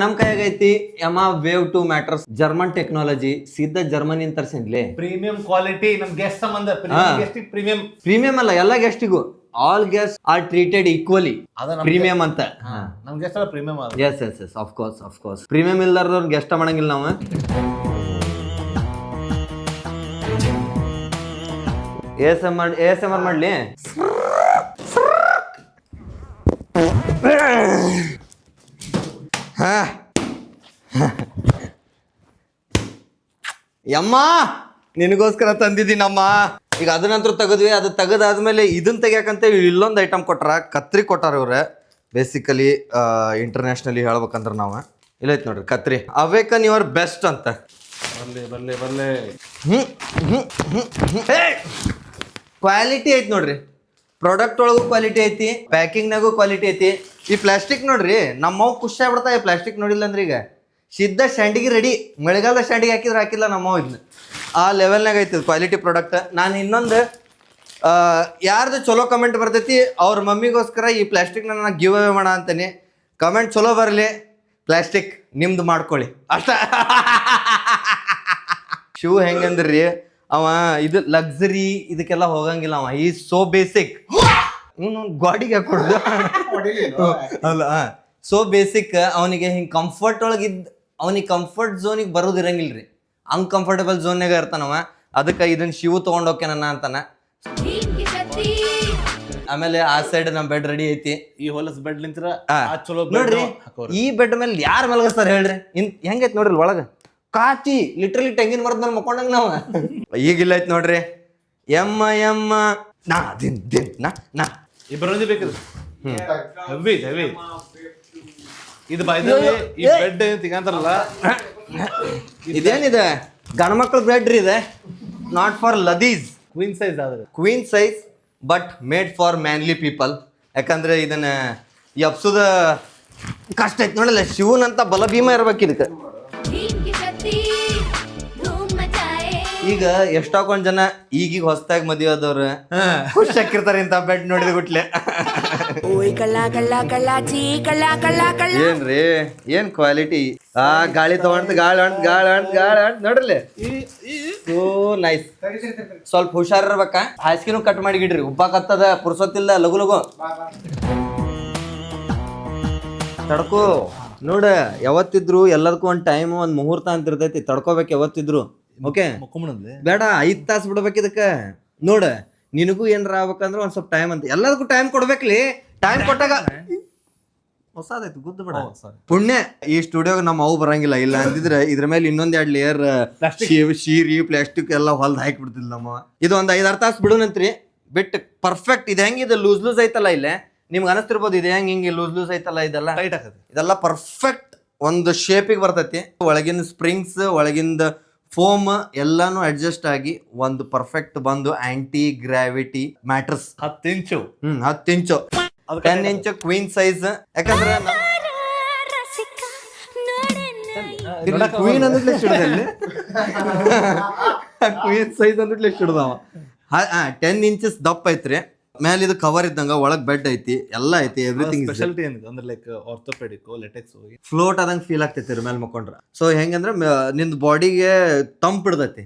ನಮ್ ಕೈಯಾಗ ಐತಿ Emma wave 2 mattress. German technology, ಸೀದಾ ಜರ್ಮನಿ ಅಂತ ತರ್ಸಿನ್ಲಿ. ಪ್ರೀಮಿಯಂ ಕ್ವಾಲಿಟಿ ನಮ್ ಗೆಸ್ಟ್ ಸಂಬಂಧ. ಪ್ರೀಮಿಯಂ ಅಲ್ಲ, ಎಲ್ಲ ಗೆಸ್ಟಿಗೂ all guest are treated equally. Premium ಅಂತ ನಮ್ ಗೆಸ್ಟ್ ಅಲ್ಲ premium. Yes yes yes of course premium ಇಲ್ದಾರ್ದವ್ರ ಗೆಸ್ಟ್ ಮಾಡಂಗಿಲ್ಲ ನಾವು. ASMR ಮಾಡ್ಲಿ. ಯಮ್ಮ ನಿನಗೋಸ್ಕರ ತಂದಿದ್ದೀನಮ್ಮ. ಈಗ ಅದನ್ನಂತೂ ತೆಗದ್ವಿ. ಅದು ತೆಗದಾದ್ಮೇಲೆ ಇದನ್ನ ತೆಗಿಯಾಕಂತ ಇಲ್ಲೊಂದು ಐಟಮ್ ಕೊಟ್ಟಾರ, ಕತ್ರಿ ಕೊಟ್ಟಾರ ಇವ್ರ. ಬೇಸಿಕಲಿ ಇಂಟರ್ನ್ಯಾಷನಲಿ ಹೇಳ್ಬೇಕಂದ್ರೆ ನಾವು ಇಲ್ಲೈತ್ ನೋಡ್ರಿ ಕತ್ರಿ. ಅವೇಕನ್ ಯುವರ್ ಬೆಸ್ಟ್ ಅಂತ. ಬರ್ಲೆ ಕ್ವಾಲಿಟಿ ಐತಿ ನೋಡ್ರಿ, ಪ್ರಾಡಕ್ಟ್ ಒಳಗೂ ಕ್ವಾಲಿಟಿ ಐತಿ, ಪ್ಯಾಕಿಂಗ್ನಾಗೂ ಕ್ವಾಲಿಟಿ ಐತಿ. ಈ ಪ್ಲಾಸ್ಟಿಕ್ ನೋಡ್ರಿ, ನಮ್ಮವ್ ಖುಷಿ ಆಗ್ಬಿಡ್ತಾ. ಈ ಪ್ಲಾಸ್ಟಿಕ್ ನೋಡಿಲ್ಲ ಅಂದ್ರೆ ಈಗ ಸಿದ್ಧ ಸ್ಟ್ಯಾಂಡಿಗೆ ರೆಡಿ. ಮಳೆಗಾಲದ ಸ್ಟ್ಯಾಂಡಿಗೆ ಹಾಕಿಲ್ಲ ನಮ್ಮವ್ ಇದನ್ನ. ಆ ಲೆವೆಲ್ನಾಗ ಐತಿ ಕ್ವಾಲಿಟಿ ಪ್ರಾಡಕ್ಟ್. ನಾನು ಇನ್ನೊಂದು ಯಾರ್ದು ಚಲೋ ಕಮೆಂಟ್ ಬರ್ತೈತಿ ಅವ್ರ ಮಮ್ಮಿಗೋಸ್ಕರ ಈ ಪ್ಲಾಸ್ಟಿಕ್ನ ನಾನು ಗಿವ್ ಅವೇ ಮಾಡ ಅಂತೀನಿ. ಕಮೆಂಟ್ ಚಲೋ ಬರಲಿ, ಪ್ಲಾಸ್ಟಿಕ್ ನಿಮ್ದು ಮಾಡ್ಕೊಳ್ಳಿ ಅಷ್ಟ. ಶೂ ಹೆಂಗಂದ್ರಿ ಅವ ಇದು ಲಕ್ಸರಿ ಇದಕ್ಕೆಲ್ಲ ಹೋಗಂಗಿಲ್ಲ. ಅವ ಈ ಸೋ ಬೇಸಿಕ್. ಇವನು ಗಾಡಿಗೆ ಹಾಕೊಡ್ದು ಅಲ್ಲ, ಸೋ ಬೇಸಿಕ್. ಅವನಿಗೆ ಹಿಂಗೆ ಕಂಫರ್ಟ್ ಒಳಗಿದ್ದ ಅವನಿಗೆ ಕಂಫರ್ಟ್ ಝೋನಿಗೆ ಬರೋದಿರಂಗಿಲ್ರಿ, ಅನ್ಕಂಫರ್ಟಬಲ್ ಝೋನ್ಯಾಗ ಇರ್ತಾನವ. ಅದಕ್ಕೆ ಇದನ್ನ ಶಿವು ತೊಗೊಂಡೋಕೆ ನನ್ನ ಅಂತಾನ. ಆಮೇಲೆ ಆ ಸೈಡ್ ನಮ್ ಬೆಡ್ ರೆಡಿ ಐತಿ. ಈ ಹೊಲಸ್ ಬೆಡ್ ನಿಂತ್ರ ನೋಡ್ರಿ, ಈ ಬೆಡ್ ಮೇಲೆ ಯಾರು ಮಲಗಿಸ್ತಾರ ಹೇಳ್ರಿ? ಹೆಂಗೈತಿ ನೋಡ್ರಿ ಒಳಗ ಕಾಚಿ ಲಿಟ್ರಲಿ ತೆಂಗಿನ ಮರದ ಮೇಲೆ ಮಕ್ಕೊಂಡಂಗ ನಾವ. ಈಗಿಲ್ಲ ಐತ್ ನೋಡ್ರಿ ಯಮ್ಮ ನಾ ದಿನ್ ನಾ ಇಬ್ಬರು ಬೇಕಿದೆ. ಹೆವಿ ಇದು ಈ ಬೆಡ್ ತಿಂಗಂತಾರಲ್ಲ, ಇದೇನಿದೆ ಗಂಡ್ಮಕ್ಳ ಬೆಡ್ ರೀ ಇದೆ. Not for ladies. Queen size ಆದ್ರೆ queen size but made for manly people. ಯಾಕಂದ್ರೆ ಇದನ್ನ ಎಪ್ಸುದ ಕಷ್ಟ ಐತಿ ನೋಡಲ್ಲ. ಶಿವನಂತ ಬಲ ಭೀಮ ಇರ್ಬೇಕು ಇದಕ್ಕೆ. ಈಗ ಎಷ್ಟೊಂದ್ ಜನ ಈಗೀಗ ಹೊಸದಾಗಿ ಮದುವೆ ಆದವ್ರು ಖುಷಿ ಹಾಕಿರ್ತಾರೆ ಇಂತ ಬೆಡ್ ನೋಡಿದ ಗುಟ್ಲೆ. ಏನ್ರಿ ಏನ್ ಕ್ವಾಲಿಟಿ. ಗಾಳಿ ತಗೊಂಡ್ ಗಾಳಿ ನೋಡ್ರಲ್ಲ. ಓ ನೈಸ್. ಸ್ವಲ್ಪ ಹುಷಾರಿರ್ಬೇಕಾ. ಹಾಸಿಗೆನೂ ಕಟ್ ಮಾಡಿಗಿಡ್ರಿ, ಉಬ್ಬಾಕತ್ತದ ಪುರ್ಸೊತ್ತಿಲ್ಲ. ಲಗು ತಡ್ಕೋ. ನೋಡ ಯಾವತ್ತಿದ್ರು ಎಲ್ಲದಕ್ಕೂ ಒಂದ್ ಟೈಮ್ ಒಂದ್ ಮುಹೂರ್ತ ಅಂತ ಇರ್ತೈತಿ. ತಡ್ಕೋಬೇಕು ಯಾವತ್ತಿದ್ರು. ಓಕೆ ಬೇಡ 5 ತಾಸು ಬಿಡ್ಬೇಕು ಇದಕ್ಕ. ನೋಡ ನಿನಗೂ ಏನಾರ ಆಗ್ಬೇಕಂದ್ರೆ ಒಂದ್ ಸ್ವಲ್ಪ ಟೈಮ್ ಅಂತ ಎಲ್ಲದಕ್ಕೂ ಟೈಮ್ ಕೊಡ್ಬೇಕ್ಲಿ. ಟೈಮ್ ಕೊಟ್ಟಾಗ ಹೊಸದೈತಿ ಗುದ್ದು ಬಿಡ ಸಾರಿ. ಪುಣ್ಯ ಈ ಸ್ಟುಡಿಯೋಗೆ ನಮ್ಮ ಅವು ಬರಂಗಿಲ್ಲ ಇಲ್ಲ ಅಂದಿದ್ರೆ ಇದ್ರ ಮೇಲೆ ಇನ್ನೊಂದ್ 2 ಲೇಯರ್ ಶೀರಿ ಪ್ಲಾಸ್ಟಿಕ್ ಎಲ್ಲ ಹೊಲ್ದ್ ಹಾಕಿ ಬಿಡ್ತಿಲ್ಲ ನಮ್ಮ. ಇದು ಒಂದ್ 5-6 ತಾಸು ಬಿಡುನಂತ್ರಿ ಬಿಟ್ಟು ಪರ್ಫೆಕ್ಟ್ ಇದು ಹೆಂಗಿದೆ ಲೂಸ್ ಲೂಸ್ ಐತಲ್ಲ ಇಲ್ಲೇ ನಿಮ್ಗೆ ಅನಿಸ್ತಿರ್ಬೋದು ಇದು ಹಿಂಗೆ ಲೂಸ್ ಐತಲ್ಲ ಇದೆಲ್ಲ ಟೈಟ್ ಆಗತ್ತೆ. ಇದೆಲ್ಲ ಪರ್ಫೆಕ್ಟ್ ಒಂದು ಶೇಪಿಗೆ ಬರ್ತೈತಿ. ಒಳಗಿಂದ ಸ್ಪ್ರಿಂಗ್ಸ್ ಒಳಗಿಂದ ಫೋಮ್ ಎಲ್ಲಾನು ಅಡ್ಜಸ್ಟ್ ಆಗಿ ಒಂದು ಪರ್ಫೆಕ್ಟ್ ಬಂದು ಆಂಟಿ ಗ್ರಾವಿಟಿ ಮ್ಯಾಟ್ರಸ್ 10 ಇಂಚು 10 ಇಂಚು 10 ಇಂಚು ಕ್ವೀನ್ ಸೈಜ್. ಯಾಕಂದ್ರೆ ಕ್ವೀನ್ ಅಂದ್ಲೆ ಹಿಡ್ದಲ್ಲಿ ಕ್ವೀನ್ ಸೈಜ್ ಅಂದ್ಲೆ ಹಿಡ್ದವ 10 ಇಂಚಸ್ ದಪ್ಪ ಐತ್ರಿ. ಮೇಲೆ ಇದು ಕವರ್ ಇದ್ದಂಗ ಒಳಗ್ ಬೆಡ್ ಐತಿ ಎಲ್ಲ ಐತಿ ಎವ್ರಿಥಿಂಗ್. ಸ್ಪೆಷಾಲಿಟಿ ಏನಿದೆ ಅಂದ್ರೆ ಲೈಕ್ ಆರ್ಥೋಪೆಡಿಕ್ ಲೆಟೆಕ್ಸ್ ಫ್ಲೋಟ್ ಆದಂಗೆ ಫೀಲ್ ಆಗ್ತೈತಿ ಮೇಲೆ ಮಕ್ಕೊಂಡ್ರ. ಸೊ ಹೆಂಗಂದ್ರೆ ನಿಂದ ಬಾಡಿಗೆ ತಂಪ್ ಹಿಡ್ದೈತಿ.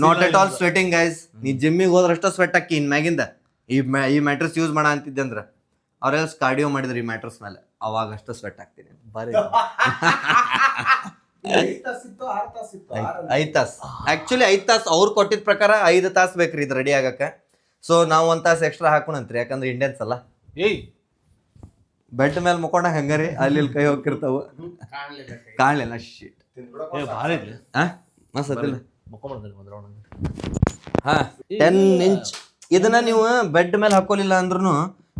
Not at all sweating guys. ನೀ ಜಿಮ್ಮಿಗೆ ಹೋದ್ರಷ್ಟ ಸ್ವೆಟ್ ಹಾಕಿ ಇನ್ ಮ್ಯಾಗಿಂದ ಈ ಮ್ಯಾಟ್ರಸ್ ಯೂಸ್ ಮಾಡ ಅಂತಿದ್ದೆ ಅಂದ್ರ ಅವ್ರೆಲ್ಲ ಕಾರ್ಡಿಯೋ ಮಾಡಿದ್ರು ಈ ಮ್ಯಾಟ್ರಸ್ ಮೇಲೆ ಅವಾಗ ಅಷ್ಟ ಸ್ವೆಟ್ ಆಗ್ತೀನಿ. ಬಾರಿ 5 ತಾಸು ಆಕ್ಚುಲಿ 5 ತಾಸು ಅವ್ರು ಕೊಟ್ಟಿದ ಪ್ರಕಾರ 5 ತಾಸು ಬೇಕ್ರಿ ಇದು ರೆಡಿ ಆಗಕ್ಕೆ. ಸೊ ನಾವು 1 ತಾಸು ಎಕ್ಸ್ಟ್ರಾ ಹಾಕೋಣಂತ್ರಿ ಯಾಕಂದ್ರೆ ಇಂಡಿಯನ್ಸ್ ಅಲ್ಲ. ಏಯ್ ಬೆಡ್ ಮೇಲೆ ಮುಕ್ಕೊಂಡ ಹಂಗಾರಿ ಅಲ್ಲಿ ಕೈ ಹೋಗಿರ್ತಾವ ಕಾಣ್ಲಿಲ್ಲ ಶಿಟ್. ಭಾರಿ ಐತಿ. ಮಸ್ತಿಲ್ಲ ಮಕ್ಕೊಂಡ್ಬರ್ತೀನಿ ಒಂದು ರೌಂಡ್. 10 ಇಂಚ್ ಇದನ್ನ ನೀವು ಬೆಡ್ ಮೇಲೆ ಹಾಕೋಲಿಲ್ಲ ಅಂದ್ರೂ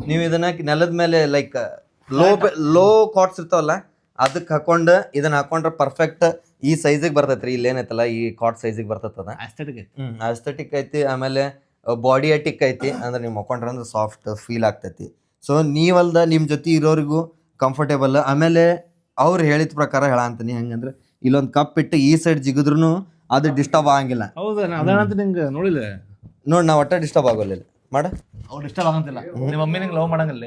ನೀವು ಇದನ್ನ ನೆಲದ ಮೇಲೆ ಲೈಕ್ ಲೋ ಕಾಟ್ಸ್ ಇರ್ತಾವಲ್ಲ ಅದಕ್ಕೆ ಹಾಕೊಂಡು ಇದನ್ನ ಹಾಕೊಂಡ್ರೆ ಪರ್ಫೆಕ್ಟ್ ಈ ಸೈಜಿಗೆ ಬರ್ತೈತ್ರಿ. ಇಲ್ಲಿ ಏನೈತಲ್ಲ ಈ ಕಾಟ್ ಸೈಜಿಗೆ ಬರ್ತೈತದ. ಆಸ್ಥೆಟಿಕ್ ಐತಿ. ಆಸ್ಥೆಟಿಕ್ ಐತಿ. ಆಮೇಲೆ ಬಾಡಿ ಎಟಿಕ್ ಐತಿ. ಅಂದ್ರೆ ನೀವು ಮಕ್ಕೊಂಡ್ರೆ ಅಂದ್ರೆ ಸಾಫ್ಟ್ ಫೀಲ್ ಆಗ್ತೈತಿ. ಸೊ ನೀವಲ್ದ ನಿಮ್ಮ ಜೊತೆ ಇರೋರಿಗೂ ಕಂಫರ್ಟೇಬಲ್. ಆಮೇಲೆ ಅವ್ರು ಹೇಳಿದ ಪ್ರಕಾರ ಹೇಳಂತೀನಿ ಹೆಂಗಂದ್ರೆ ಇಲ್ಲೊಂದು ಕಪ್ ಇಟ್ಟು ಈ ಸೈಡ್ ಜಿಗಿದ್ರು ಅದು ಡಿಸ್ಟರ್ಬ್ ಆಗಂಗಿಲ್ಲ. ಹೌದಾ ಅದಂತ ನಿಂಗೆ ನೋಡಿಲ್ಲ ನೋಡಿ ನಾವು ಒಟ್ಟ ಡಿಸ್ಟರ್ಬ್ ಆಗೋಲ್ಲ ಮಾಡ. ಅವ್ರು ಡಿಸ್ಟರ್ಬ್ ಆಗಂತಿಲ್ಲ. ನಿಮ್ಮ ಮಮ್ಮಿ ನಿಂಗೆ ಲವ್ ಮಾಡಂಗಿಲ್ಲ.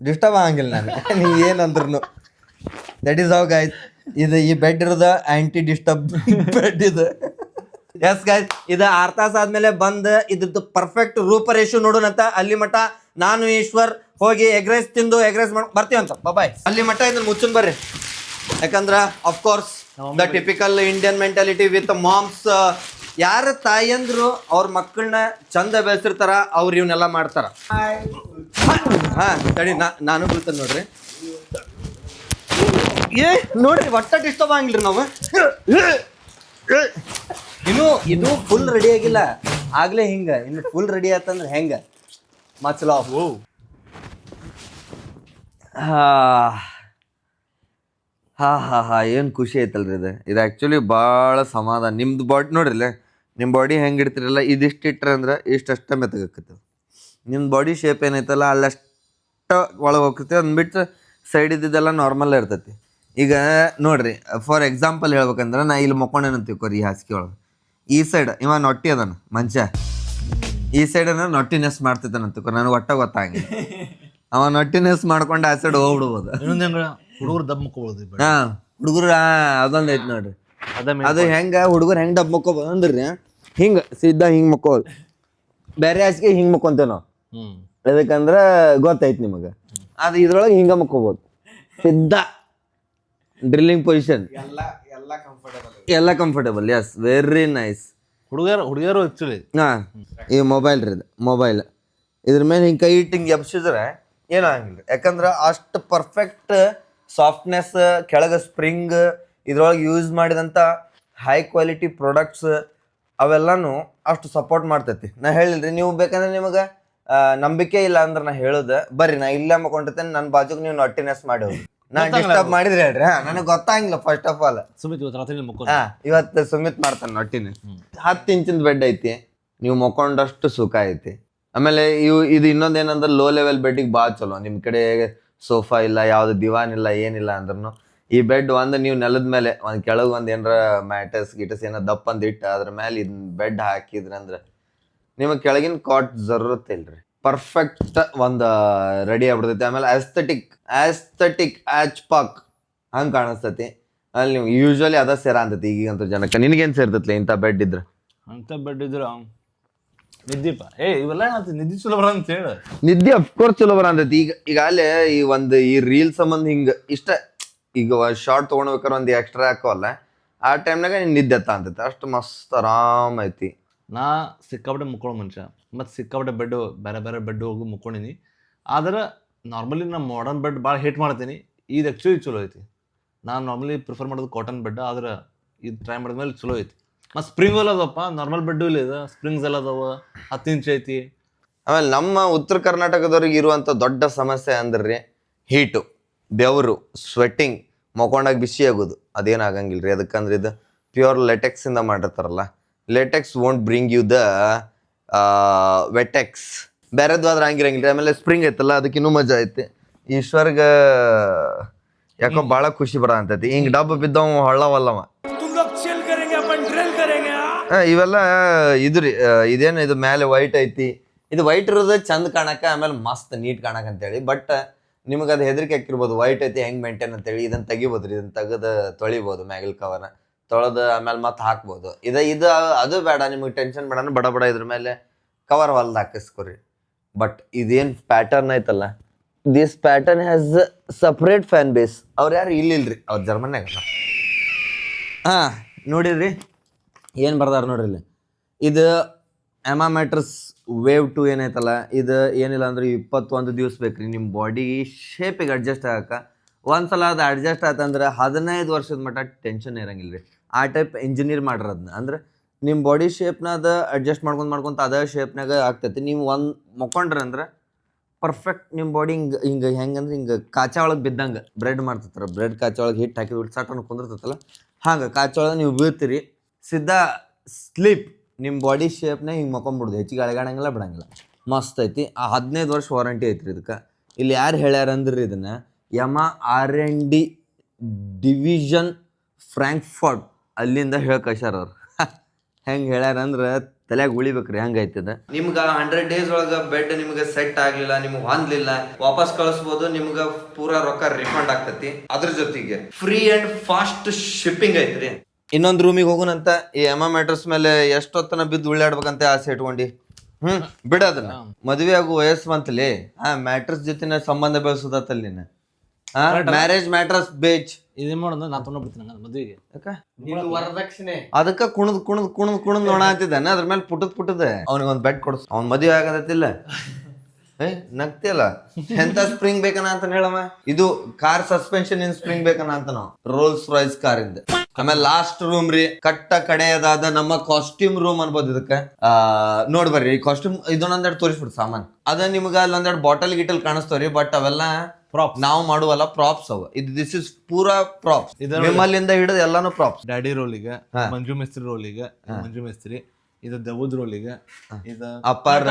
ಡಿಸ್ಟರ್ಬ್ ಆಗಂಗಿಲ್ಲ ನನಗೆ ನೀ ಏನಂದ್ರು. That is how guys. ಇದು ಈ ಬೆಡ್ ಇರೋದ ಆಂಟಿ ಡಿಸ್ಟರ್ಬ್ ಬೆಡ್ ಇದು. ಎಸ್ ಗೈಸ್ ಇದು 6 ತಾಸು ಆದ್ಮೇಲೆ ಬಂದು ಇದ್ರದ್ದು ಪರ್ಫೆಕ್ಟ್ ರೂಪರೇಷು ನೋಡೋಣಂತ. ಅಲ್ಲಿ ಮಠ ನಾನು ಈಶ್ವರ್ ಹೋಗಿ ಎಗ್ರೈಸ್ ತಿಂದು ಎಗ್ರೈಸ್ ಮಾಡಿ ಬರ್ತೀವಂತ. ಬಾಯ್. ಅಲ್ಲಿ ಮಠ ಇದನ್ನ ಮುಚ್ಚನ್ ಬರ್ರಿ. ಯಾಕಂದ್ರೆ of course the typical Indian mentality with moms. ಯಾರ ತಾಯಂದ್ರು ಅವ್ರ ಮಕ್ಕಳನ್ನ ಚಂದ ಬೆಳೆಸಿರ್ತಾರ ಅವ್ರು ಇವನ್ನೆಲ್ಲ ಮಾಡ್ತಾರ. ತಡಿ ನಾನು ಬೀಳ್ತೇನೆ ನೋಡ್ರಿ. ನೋಡ್ರಿ ಒಟ್ಟ ಡಿಸ್ಟರ್ಬ್ ಆಗಿಲ್ರಿ ನಾವು. ಇನ್ನು ಇದು ಫುಲ್ ರೆಡಿ ಆಗಿಲ್ಲ ಆಗ್ಲೇ ಹಿಂಗ. ಇನ್ನು ಫುಲ್ ರೆಡಿ ಆತಂದ್ರೆ ಹೆಂಗ ಮಚಲ. ಹಾ ಏನು ಖುಷಿ ಐತಲ್ರಿ ಇದು ಆ್ಯಕ್ಚುಲಿ ಭಾಳ ಸಮಾಧಾನ. ನಿಮ್ದು ಬಾಡಿ ನೋಡ್ರಿಲ್ಲ ನಿಮ್ಮ ಬಾಡಿ ಹೆಂಗೆ ಇಡ್ತಿರಲ್ಲ ಇದಿಷ್ಟು ಇಟ್ರೆ ಅಂದ್ರೆ ಇಷ್ಟಷ್ಟ ಮೆತ್ತಗಾಕತ್ತವ. ನಿಮ್ಮ ಬಾಡಿ ಶೇಪ್ ಏನೈತಲ್ಲ ಅಲ್ಲಷ್ಟ ಒಳಗೆ ಹೋಗ್ತೈತಿ. ಅಂದ್ಬಿಟ್ಟು ಸೈಡ್ ಇದ್ದಿದ್ದೆಲ್ಲ ನಾರ್ಮಲ್ ಇರ್ತೈತಿ. ಈಗ ನೋಡ್ರಿ ಫಾರ್ ಎಕ್ಸಾಂಪಲ್ ಹೇಳ್ಬೇಕಂದ್ರೆ ನಾ ಇಲ್ಲಿ ಮಕ್ಕೊಂಡೇನು ತಿಳ್ಕೊರಿ ಈ ಹಾಸಿಗೆ ಒಳಗೆ. ಈ ಸೈಡ್ ಇವ ನೊಟ್ಟಿ ಅದಾನ ಮನುಷ್ಯ. ಈ ಸೈಡ್ ಅನ್ನ ನೊಟ್ಟಿನೆಸ್ ಮಾಡ್ತಿದ್ದಾನ ತಿಳ್ಕೊ. ನನಗೆ ಒಟ್ಟ ಗೊತ್ತಾಗಿಲ್ಲ. ಅವ ನೊಟ್ಟಿನೆಸ್ ಮಾಡ್ಕೊಂಡು ಆ ಸೈಡ್ ಹೋಗ್ಬಿಡ್ಬೋದು. ಹುಡುಗರು ದಮ್ ಮುಕ್ಕೋಬೋದು. ಹುಡುಗರು ಅದೊಂದು ಐತಿ ನೋಡ್ರಿ. ಅದು ಹೆಂಗ ಹುಡುಗರು ಹೆಂಗ್ ಡಬ್ ಮಕ್ಕೋಬೋದು ಅಂದ್ರಿ ಹಿಂಗ ಸಿದ್ಧ ಹಿಂಗ್ ಮಕ್ಕೋದು. ಬೇರೆ ಹಾಸಿಗೆ ಹಿಂಗ್ ಮಕ್ಕೊಂತೇವ್ ನಾವು. ಅದಕ್ಕಂದ್ರ ಗೊತ್ತೈತಿ ನಿಮಗ. ಅದು ಇದ್ರೊಳಗೆ ಹಿಂಗ ಮಕ್ಕೋಬೋದು ಸಿದ್ಧ ಡ್ರಿಲ್ಲಿಂಗ್ ಪೊಸಿಷನ್ ಎಲ್ಲ ಕಂಫರ್ಟೇಬಲ್. Yes very nice. ಹುಡುಗಿಯರು ಆಕ್ಚುಲಿ ಈ ಮೊಬೈಲ್ ರೀ ಮೊಬೈಲ್ ಇದ್ರ ಮೇಲೆ ಹಿಂಗೆ ಕೈ ಇಟ್ಟು ಹಿಂಗೆ ಎಬ್ಸಿದ್ರೆ ಏನೂ ಆಗಿಲ್ಲ. ಯಾಕಂದ್ರೆ ಅಷ್ಟು ಪರ್ಫೆಕ್ಟ್ ಸಾಫ್ಟ್ನೆಸ್ ಕೆಳಗೆ ಸ್ಪ್ರಿಂಗ್ ಇದ್ರೊಳಗೆ ಯೂಸ್ ಮಾಡಿದಂಥ ಹೈ ಕ್ವಾಲಿಟಿ ಪ್ರಾಡಕ್ಟ್ಸ್ ಅವೆಲ್ಲನೂ ಅಷ್ಟು ಸಪೋರ್ಟ್ ಮಾಡ್ತೈತಿ. ನಾ ಹೇಳಿಲ್ರಿ ನೀವು ಬೇಕಂದ್ರೆ ನಿಮಗೆ ನಂಬಿಕೆ ಇಲ್ಲ ಅಂದ್ರೆ ನಾ ಹೇಳೋದು ಬರ್ರಿ ನಾ ಇಲ್ಲೇ ಮಕ್ಕೊಂಡಿರ್ತೇನೆ ನನ್ನ ಬಾಜುಗೆ ನೀವು ನೊಟ್ಟಿನೆಸ್ ಮಾಡಿ ಹೋಗಿ. ನಾನು ಡಿಸ್ಟರ್ಬ್ ಮಾಡಿದ್ರೆ ಹೇಳ್ರಿ ನನಗೆ ಗೊತ್ತಾಗಿಲ್ಲ. ಫಸ್ಟ್ ಆಫ್ ಆಲ್ ಸುಮಿತ್ ರಾತ್ರಿ ಇವತ್ತು ಸುಮಿತ್ ಮಾಡ್ತಾನೆ ನೊಟ್ಟಿನ. 10 ಇಂಚಿನ ಬೆಡ್ ಐತಿ. ನೀವು ಮಕ್ಕೊಂಡಷ್ಟು ಸುಖ ಐತಿ. ಆಮೇಲೆ ಇದು ಇನ್ನೊಂದು ಏನಂದ್ರೆ ಲೋ ಲೆವೆಲ್ ಬೆಡ್ಡಿಗೆ ಭಾಳ ಚಲೋ. ನಿಮ್ಮ ಕಡೆ ಸೋಫಾ ಇಲ್ಲ ಯಾವ್ದು ದಿವಾನ್ ಇಲ್ಲ ಏನಿಲ್ಲ ಅಂದ್ರೂ ಈ ಬೆಡ್ ಒಂದು ನೀವು ನೆಲದ ಮೇಲೆ ಒಂದು ಕೆಳಗೆ ಒಂದು ಏನಾರ ಮ್ಯಾಟಸ್ ಗಿಟಸ್ ಏನೋ ದಪ್ಪ ಅಂದ್ ಇಟ್ಟು ಅದ್ರ ಮೇಲೆ ಇದನ್ನ ಬೆಡ್ ಹಾಕಿದ್ರಂದ್ರೆ ನಿಮಗೆ ಕೆಳಗಿನ ಕಾಟ್ ಜರೂರತ್ ಇಲ್ರಿ. ಪರ್ಫೆಕ್ಟ್ ಒಂದು ರೆಡಿ ಆಗ್ಬಿಡ್ತೈತಿ. ಆಮೇಲೆ ಆಸ್ಥೆಟಿಕ್ ಆಚ್ ಪಾಕ್ ಹಂಗೆ ಕಾಣಿಸ್ತೈತಿ. ಅಲ್ಲಿ ನೀವು ಯೂಶ್ವಲಿ ಅದ ಸೇರ ಅಂತೈತಿ ಈಗಂತೂ ಜನಕ್ಕೆ. ನಿನಗೇನು ಸೇರ್ತೈತಿ ಇಂಥ ಬೆಡ್ ಇದ್ರೆ? ಅಂತ ಬೆಡ್ ಇದ್ರ ನಿದ್ದಿಪ್ಪ ಇವೆಲ್ಲ ನಿದ್ದೆ ಚಲೋ ಬರ ಅಂತ ಹೇಳ. ನಿದ್ದೆ ಅಫ್ಕೋರ್ಸ್ ಚಲೋ ಬರ ಅಂತೈತಿ. ಈಗ ಅಲ್ಲೇ ಈ ರೀಲ್ ಸಂಬಂಧ ಹಿಂಗೆ ಇಷ್ಟ ಈಗ ಶಾರ್ಟ್ ತೊಗೊಂಡ್ಬೇಕಾರೆ ಒಂದು ಎಕ್ಸ್ಟ್ರಾ ಹಾಕೋಲ್ಲ ಆ ಟೈಮ್ನಾಗ ನೀನು ನಿದ್ದೆ ಅಂತೈತಿ. ಅಷ್ಟು ಮಸ್ತ್ ಆರಾಮ್ ಐತಿ. ನಾ ಸಿಕ್ಕಾಪಟ್ಟೆ ಮುಕ್ಕೊಳ್ಳೋ ಮನುಷ್ಯ. ಮತ್ತು ಸಿಕ್ಕಾಪಟ್ಟೆ ಬೆಡ್ ಬೇರೆ ಬೇರೆ ಬೆಡ್ ಹೋಗಿ ಮುಕ್ಕೊಂಡಿನಿ. ಆದ್ರೆ ನಾರ್ಮಲಿ ನಾ ಮಾಡರ್ನ್ ಬೆಡ್ ಭಾಳ ಹೇಟ್ ಮಾಡ್ತೀನಿ. ಇದು ಆ್ಯಕ್ಚುಲಿ ಚಲೋ ಐತಿ. ನಾನು ನಾರ್ಮಲಿ ಪ್ರಿಫರ್ ಮಾಡೋದು ಕಾಟನ್ ಬೆಡ್, ಆದ್ರೆ ಇದು ಟ್ರೈ ಮಾಡಿದ್ಮೇಲೆ ಚಲೋ ಐತಿ. ಮತ್ತು ಸ್ಪ್ರಿಂಗ್ ಎಲ್ಲ ಅದಪ್ಪ, ನಾರ್ಮಲ್ ಬೆಡ್ಡು ಇಲ್ಲ ಇದು, ಸ್ಪ್ರಿಂಗ್ಸ್ ಎಲ್ಲ ಅದಾವ, 10 ಇಂಚ್ ಐತಿ. ಆಮೇಲೆ ನಮ್ಮ ಉತ್ತರ ಕರ್ನಾಟಕದವ್ರಿಗೆ ಇರುವಂಥ ದೊಡ್ಡ ಸಮಸ್ಯೆ ಅಂದ್ರೆ ಹೀಟು, ಬೆವರು, ಸ್ವೆಟ್ಟಿಂಗ್, ಮಕ್ಕೊಂಡಾಗ ಬಿಸಿ ಆಗೋದು. ಅದೇನು ಆಗಂಗಿಲ್ಲ ರೀ, ಅದಕ್ಕಂದ್ರೆ ಇದು ಪ್ಯೂರ್ ಲೆಟೆಕ್ಸಿಂದ ಮಾಡಿರ್ತಾರಲ್ಲ. Latex won't bring you the wetex. ಬೇರೆದು ಆದ್ರೆ ಹಂಗಿರಂಗಿಲ್ಲ ರೀ. ಆಮೇಲೆ ಸ್ಪ್ರಿಂಗ್ ಐತಲ್ಲ, ಅದಕ್ಕೆ ಇನ್ನೂ ಮಜಾ ಐತಿ. ಈಶ್ವರ್ಗ ಯಾಕೋ ಭಾಳ ಖುಷಿ ಬರ ಅಂತೈತಿ. ಹಿಂಗೆ ಡಬ್ಬ ಬಿದ್ದವ ಹೊಳ್ಳವಲ್ಲವ. ಇವೆಲ್ಲ ಇದು ರೀ, ಇದೇನು ಇದು ಮೇಲೆ ವೈಟ್ ಐತಿ. ಇದು ವೈಟ್ ಇರೋದು ಚಂದ ಕಾಣಕ, ಆಮೇಲೆ ಮಸ್ತ್ ನೀಟ್ ಕಾಣಕ ಅಂತೇಳಿ. ಬಟ್ ನಿಮಗೆ ಅದು ಹೆದರಿಕೆ ಹಾಕಿರ್ಬೋದು, ವೈಟ್ ಐತಿ ಹೆಂಗೆ ಮೇಂಟೈನ್ ಅಂತೇಳಿ. ಇದನ್ನು ತೆಗಿಬೋದು ರೀ, ಇದನ್ನು ತೆಗೆದು ತೊಳಿಬೋದು, ಮ್ಯಾಗಲ್ ಕವರ್ ತೊಳೆದು ಆಮೇಲೆ ಮತ್ತೆ ಹಾಕ್ಬೋದು. ಇದು ಅದು ಬೇಡ, ನಿಮಗೆ ಟೆನ್ಷನ್ ಬೇಡ, ಬಡ ಬಡ ಇದ್ರ ಮೇಲೆ ಕವರ್ ಹೊಲ್ದು ಹಾಕಿಸ್ಕೊರಿ. ಬಟ್ ಇದೇನು ಪ್ಯಾಟರ್ನ್ ಐತಲ್ಲ, this pattern has separate fan base. ಅವ್ರು ಯಾರು ಇಲ್ಲಿಲ್ರಿ, ಅವ್ರು ಜರ್ಮನ್ಯಾಗ. ಹಾಂ ನೋಡಿರಿ ಏನು ಬರ್ದಾರ ನೋಡ್ರಿ ಇಲ್ಲಿ. ಇದು ಎಮಾ ಮ್ಯಾಟ್ರಸ್ ವೇವ್ 2 ಏನೈತಲ್ಲ, ಇದು ಏನಿಲ್ಲ ಅಂದ್ರೆ 21 ದಿವಸ ಬೇಕು ರೀ ನಿಮ್ಮ ಬಾಡಿ ಶೇಪಿಗೆ ಅಡ್ಜಸ್ಟ್ ಆಗಕ್ಕೆ. ಒಂದ್ಸಲ ಅದು ಅಡ್ಜಸ್ಟ್ ಆತಂದ್ರೆ 15 ವರ್ಷದ ಮಟ್ಟ ಟೆನ್ಷನ್ ಇರಂಗಿಲ್ಲ ರೀ. ಆ ಟೈಪ್ ಇಂಜಿನಿಯರ್ ಮಾಡಿರೋದನ್ನ ಅಂದ್ರೆ ನಿಮ್ಮ ಬಾಡಿ ಶೇಪ್ನ ಅದು ಅಡ್ಜಸ್ಟ್ ಮಾಡ್ಕೊಂತ ಅದೇ ಶೇಪ್ನಾಗ ಆಗ್ತೈತಿ. ನೀವು ಒಂದು ಮಕ್ಕೊಂಡ್ರಿ ಅಂದ್ರೆ ಪರ್ಫೆಕ್ಟ್ ನಿಮ್ಮ ಬಾಡಿ ಹಿಂಗೆ ಹೆಂಗಂದ್ರೆ ಹಿಂಗೆ ಕಾಚಾ ಒಳಗೆ ಬಿದ್ದಂಗೆ ಬ್ರೆಡ್ ಮಾಡ್ತಿರ್ತಾರೆ. ಬ್ರೆಡ್ ಕಾಚಾ ಒಳಗೆ ಹಿಟ್ಟು ಹಾಕಿದ್ಬಿಟ್ಟು ಸಟನ್ನು ಕುಂದಿರ್ತೈತಲ್ಲ, ಹಾಗೆ ಕಾಚಾ ಒಳಗೆ ನೀವು ಬೀಳ್ತೀರಿ, ಸಿದ್ಧಾ ಸ್ಲೀಪ್. ನಿಮ್ಮ ಬಾಡಿ ಶೇಪ್ನ ಹಿಂಗೆ ಮಕ್ಕೊಂಬಿಡ್ದು, ಹೆಚ್ಚಿಗೆ ಅಳಗಾಡಂಗಿಲ್ಲ ಬಿಡಂಗಿಲ್ಲ. ಮಸ್ತ್ ಐತಿ. ಆ 15 ವರ್ಷ ವಾರಂಟಿ ಐತ್ರಿ ಇದಕ್ಕೆ. ಇಲ್ಲಿ ಯಾರು ಹೇಳ್ಯಾರ ಅಂದ್ರೆ ಇದನ್ನು ಯಮಾ R&D ಡಿವಿಷನ್ ಫ್ರಾಂಕ್ಫರ್ಟ್ ಅಲ್ಲಿಂದ ಹೇಳ್ಕಳ್ಸ್ಯಾರ ಅವ್ರು. ಹೆಂಗೆ ಹೇಳ್ಯಾರ ಅಂದ್ರೆ ತಲೆಯಾಗ ಉಳಿಬೇಕ್ರಿ, ಹಂಗೈತದ. ನಿಮ್ಗೆ 100 ಡೇಸ್ ಒಳಗೆ ಬೆಡ್ ನಿಮ್ಗೆ ಸೆಟ್ ಆಗಲಿಲ್ಲ, ನಿಮ್ಗೆ ಹೊಂದ್ಲಿಲ್ಲ, ವಾಪಸ್ ಕಳಿಸ್ಬೋದು. ನಿಮ್ಗೆ ಪೂರಾ ರೊಕ್ಕ ರಿಫಂಡ್ ಆಗ್ತೈತಿ. ಅದ್ರ ಜೊತೆಗೆ ಫ್ರೀ ಆ್ಯಂಡ್ ಫಾಸ್ಟ್ ಶಿಪ್ಪಿಂಗ್ ಐತ್ರಿ. ಇನ್ನೊಂದು ರೂಮಿಗೆ ಹೋಗೋಣಂತ. ಈ ಎಮಾ ಮ್ಯಾಟ್ರಸ್ ಮೇಲೆ ಎಷ್ಟೊತ್ತನ ಬಿದ್ದು ಉಳ್ಳಾಡ್ಬೇಕಂತ ಆಸೆ ಇಟ್ಕೊಂಡು ಬಿಡೋದನ್ನ. ಮದುವೆ ಆಗೋ ವಯಸ್ಸು ಬಂತಲಿ, ಮ್ಯಾಟ್ರಸ್ ಜೊತೆ ಸಂಬಂಧ ಬೆಳೆಸೋದತ್ತಲ್ಲಿ ನೀನು. ಮ್ಯಾರೇಜ್ ಮ್ಯಾಟ್ರಸ್ ಬೇಚ್ ಇದೇನ್ ಮಾಡೋದು, ನಾ ತೊಗೊಂಡ್ಬಿಡ್ತೀನಿ ಮದುವೆಗೆ. ವರದಕ್ಷಿಣೆ ಅದಕ್ಕೆ ಕುಣದ್ ನೋಡ ಅಂತಿದ್ದಾನೆ. ಅದ್ರ ಮೇಲೆ ಪುಟ್ಟದ ಅವ್ನಿಗೊಂದು ಬೆಡ್ ಕೊಡ್ಸ. ಅವ್ನ್ ಮದುವೆ ಆಗದತ್ತಿಲ್ಲ. ನಗ್ತಿಯಲ್ಲ, ಎಂತ ಸ್ಪ್ರಿಂಗ್ ಬೇಕನ ಅಂತ ಹೇಳಮ್ಮ. ಇದು ಕಾರ್ ಸಸ್ಪೆನ್ಷನ್ ಇನ್ ಸ್ಪ್ರಿಂಗ್ ಬೇಕನ ಅಂತ ನಾವು ರೋಲ್ಸ್ ರಾಯ್ಸ್ ಕಾರ್ ಇಂದ. ಆಮೇಲೆ ಲಾಸ್ಟ್ ರೂಮ್ ರೀ, ಕಟ್ಟ ಕಡೆಯದಾದ ನಮ್ಮ ಕಾಸ್ಟ್ಯೂಮ್ ರೂಮ್ ಅನ್ಬೋದು ಇದಕ್ಕೆ. ನೋಡ್ಬರ್ರಿ ಈ ಕಾಸ್ಟ್ಯೂಮ್ ಇದನ್ನೊಂದೆರಡು ತೋರಿಸ್ಬಿಡ್ರಿ ಸಾಮಾನ್. ಅದ ನಿಮ್ಗೆ ಅಲ್ಲೊಂದೆರಡು ಬಾಟಲ್ ಗಿಟಲ್ ಕಾಣಿಸ್ತಾವ್ರಿ. ಬಟ್ ಅವೆಲ್ಲ ಪ್ರಾಪ್ಸ್, ನಾವು ಮಾಡುವಲ್ಲ ಪ್ರಾಪ್ಸ್ ಅವ. ಇದು ದಿಸ್ ಇಸ್ ಪೂರಾ ಪ್ರಾಪ್ಸ್. ವಿಮಲಿಂದ ಹಿಡಿದು ಎಲ್ಲಾನು ಪ್ರಾಪ್ಸ್. ಡ್ಯಾಡಿ ರೋಲಿಗೆ, ಮಂಜು ಮಿಸ್ತ್ರಿ ರೋಲಿಗೆ, ಮಂಜು ಮಿಸ್ತ್ರಿ ಇದು ದೆವ್ವದ್ ರೋಲಿಗೆ, ಇದು ಅಪ್ಪಾರ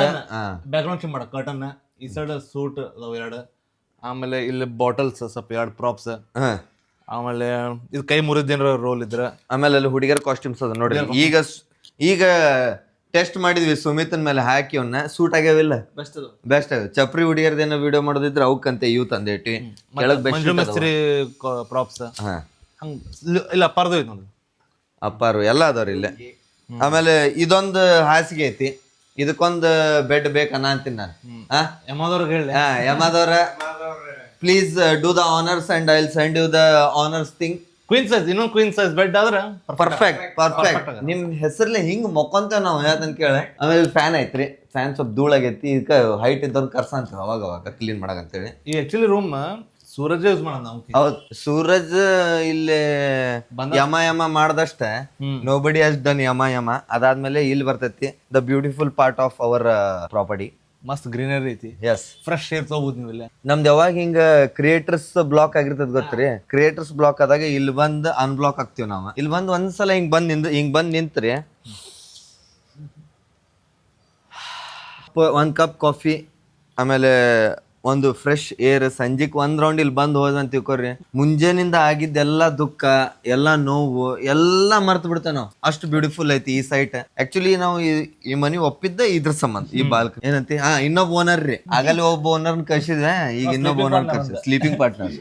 ಬ್ಯಾಕ್ ಗ್ರೌಂಡ್ ಚೇಂಜ್ ಮಾಡೋ ಕರ್ಟನ್. ಈ ಸೈಡ್ ಸೂಟ್ ಅದಾವ 2. ಆಮೇಲೆ ಇಲ್ಲಿ ಬಾಟಲ್ಸ್ ಸ್ವಲ್ಪ 2 ಪ್ರಾಪ್ಸ್. ಆಮೇಲೆ ಇದು ಕೈ ಮುರಿದೇನ ರೋಲ್ ಇದ್ರ. ಆಮೇಲೆ ಅಲ್ಲಿ ಹುಡುಗಿಯರ್ ಕಾಸ್ಟ್ಯೂಮ್ಸ್ ಅದ ನೋಡ್ರಿ. ಈಗ ಟೆಸ್ಟ್ ಮಾಡಿದ್ವಿ ಸುಮಿತನ್ ಮೇಲೆ ಹಾಕಿ ಅವನ್ನ. ಸೂಟ್ ಆಗ್ಯಾವಿಲ್ಲ, ಬೆಸ್ಟ್ ಆಗ. ಚಪ್ರಿ ಹುಡುಗಿಯರ್ದೇನೋ ವಿಡಿಯೋ ಮಾಡೋದಿದ್ರೆ ಅವಕ್ಕಂತೆ ಇವ್ ತಂದೇಟಿ ಕೆಳಗ್ ಮಂಜು ಮಿಸ್ತ್ರಿ ಪ್ರಾಪ್ಸ್. ಹಂಗ ಇಲ್ಲ ಅಪ್ಪಾರ್ದು ಐತಿ ನೋಡ್ರಿ, ಅಪ್ಪಾರು ಎಲ್ಲ ಅದಾವ್ರಿ ಇಲ್ಲೇ. ಆಮೇಲೆ ಇದೊಂದು ಹಾಸಿಗೆ ಐತಿ, ಇದಕ್ಕೊಂದು ಬೆಡ್ ಬೇಕನ್ನ ಅಂತೀನಿ ನಾನು. ಯಮದವ್ರಿಗೆ ಹೇಳಿ, ಯಮದವ್ರ please do the honours and I will send you the honours thing. Queen size, ಇನ್ನೊಂದು ಕ್ವೀನ್ ಸೈಜ್ ಬೆಡ್ ಆದ್ರೆ ಪರ್ಫೆಕ್ಟ್. ನಿಮ್ ಹೆಸರ್ಲೆ ಹಿಂಗ್ ಮೊಕ್ಕೊಂತ ನಾವು ಹೇಳ್ತಾನೆ ಕೇಳ. ಆಮೇಲೆ ಫ್ಯಾನ್ ಐತ್ರಿ, ಫ್ಯಾನ್ ಸ್ವಲ್ಪ ಧೂಳಾಗೈತಿ. ಇದಕ್ಕೆ ಹೈಟ್ ಇದ್ದವ್ರು ಕರ್ಸಂತೀವಿ ಅವಾಗ ಕ್ಲೀನ್ ಮಾಡಕಂತೇಳಿ. ಈ ಆಕ್ಚುಲಿ ರೂಮ್ ಸೂರಜ್ ಯೂಸ್ ಮಾಡೋಣ ನಾವು. ಹೌದು, ಸೂರಜ್ ಇಲ್ಲಿ ಯಮ ಮಾಡ್ದಷ್ಟ ನೋಬಡಿ ಹ್ಯಾಸ್ ಡನ್ ಯಮ. ಅದಾದ್ಮೇಲೆ ಇಲ್ಲಿ ಬರ್ತೈತಿ the beautiful part of our property. ಮಸ್ತ್ ಗ್ರೀನರಿ ಐತಿ. ಎಸ್, ಫ್ರೆಶ್ ಏರ್ ತಗೋಬಹುದು ನೀವು ಇಲ್ಲೇ. ನಮ್ದು ಯಾವಾಗ ಹಿಂಗ ಕ್ರಿಯೇಟರ್ಸ್ ಬ್ಲಾಕ್ ಆಗಿರ್ತದ ಗೊತ್ತ್ರಿ. ಕ್ರಿಯೇಟರ್ಸ್ ಬ್ಲಾಕ್ ಆದಾಗ ಇಲ್ಲಿ ಬಂದ್ ಅನ್ಬ್ಲಾಕ್ ಆಗ್ತೀವಿ ನಾವು. ಇಲ್ಲಿ ಬಂದ್ ಒಂದ್ಸಲ ಹಿಂಗ್ ಬಂದ್ ನಿಂತ್ರಿ, 1 ಕಪ್ ಕಾಫಿ, ಆಮೇಲೆ ಒಂದು ಫ್ರೆಶ್ ಏರ್. ಸಂಜಿಕ್ 1 ರೌಂಡ್ ಇಲ್ಲಿ ಬಂದು ಹೋದಂತ ತಿಳ್ಕೊರಿ, ಮುಂಜಾನಿಂದ ಆಗಿದ್ದೆಲ್ಲ ದುಃಖ, ಎಲ್ಲ ನೋವು ಎಲ್ಲ ಮರ್ತು ಬಿಡ್ತೇವೆ ನಾವು. ಅಷ್ಟು ಬ್ಯೂಟಿಫುಲ್ ಐತಿ ಈ ಸೈಟ್. ಆಕ್ಚುಲಿ ನಾವು ಈ ಮನಿ ಒಪ್ಪಿದ್ದ ಇದ್ರ ಸಂಬಂಧ. ಈ ಬಾಲ್ಕ್ ಏನಂತಿ, ಇನ್ನೊಬ್ಬ ಓನರ್ ರೀ. ಆಗಲ್ಲಿ ಒಬ್ಬ ಓನರ್ನ ಕರ್ಸಿದ್ವಿ, ಈಗ ಇನ್ನೊಬ್ಬ ಓನರ್ ಕರ್ಸಿದ್ವಿ, ಸ್ಲೀಪಿಂಗ್ ಪಾರ್ಟ್ನರ್.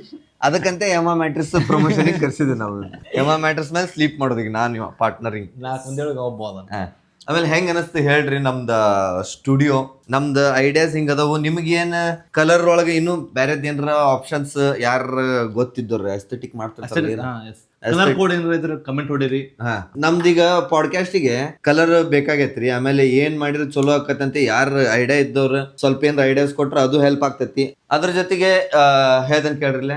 ಅದಕ್ಕಂತೆ ಎಮಾ ಮ್ಯಾಟ್ರಸ್ ಪ್ರಮೋಷನ್ ಕರ್ಸಿದ್ವಿ ನಾವು. ಎಮಾ ಮ್ಯಾಟ್ರಸ್ ಮೇಲೆ ಸ್ಲೀಪ್ ಮಾಡೋದು ಈಗ ನಾನು ಪಾರ್ಟ್ನರಿಂಗ್. ಆಮೇಲೆ ಹೆಂಗ್ ಅನಸ್ತು ಹೇಳ್ರಿ ನಮ್ದ ಸ್ಟುಡಿಯೋ. ನಮ್ದು ಐಡಿಯಾಸ್ ಹಿಂಗ ಅದಾವು. ನಿಮ್ಗೇನ್ ಕಲರ್ ಒಳಗೆ ಇನ್ನು ಬೇರೆದ್ ಏನಾರ ಆಪ್ಷನ್ಸ್ ಯಾರ ಗೊತ್ತಿದ್ದವ್ರಿ ಎಸ್ಥೆಟಿಕ್ ಮಾಡ್ತಾರೆ ಕಲರ್ ಕೋಡ್ ಏನಾರ ಇದ್ರೆ ಕಮೆಂಟ್ ಹೊಡೀರಿ. ನಮ್ದೀಗ ಪಾಡ್ಕಾಸ್ಟಿಗೆ ಕಲರ್ ಬೇಕಾಗೈತ್ರಿ. ಆಮೇಲೆ ಏನ್ ಮಾಡಿದ್ರೆ ಚಲೋ ಆಕತ್ತಂತೆ ಯಾರ ಐಡಿಯಾ ಇದ್ದವ್ರು ಸ್ವಲ್ಪ ಏನಾರ ಐಡಿಯಾಸ್ ಕೊಟ್ರ ಅದು ಹೆಲ್ಪ್ ಆಗ್ತೈತಿ. ಅದ್ರ ಜೊತೆಗೆ ಹೇಳ್ದನ್ ಕೇಳ್ರಿಲ್ಲ,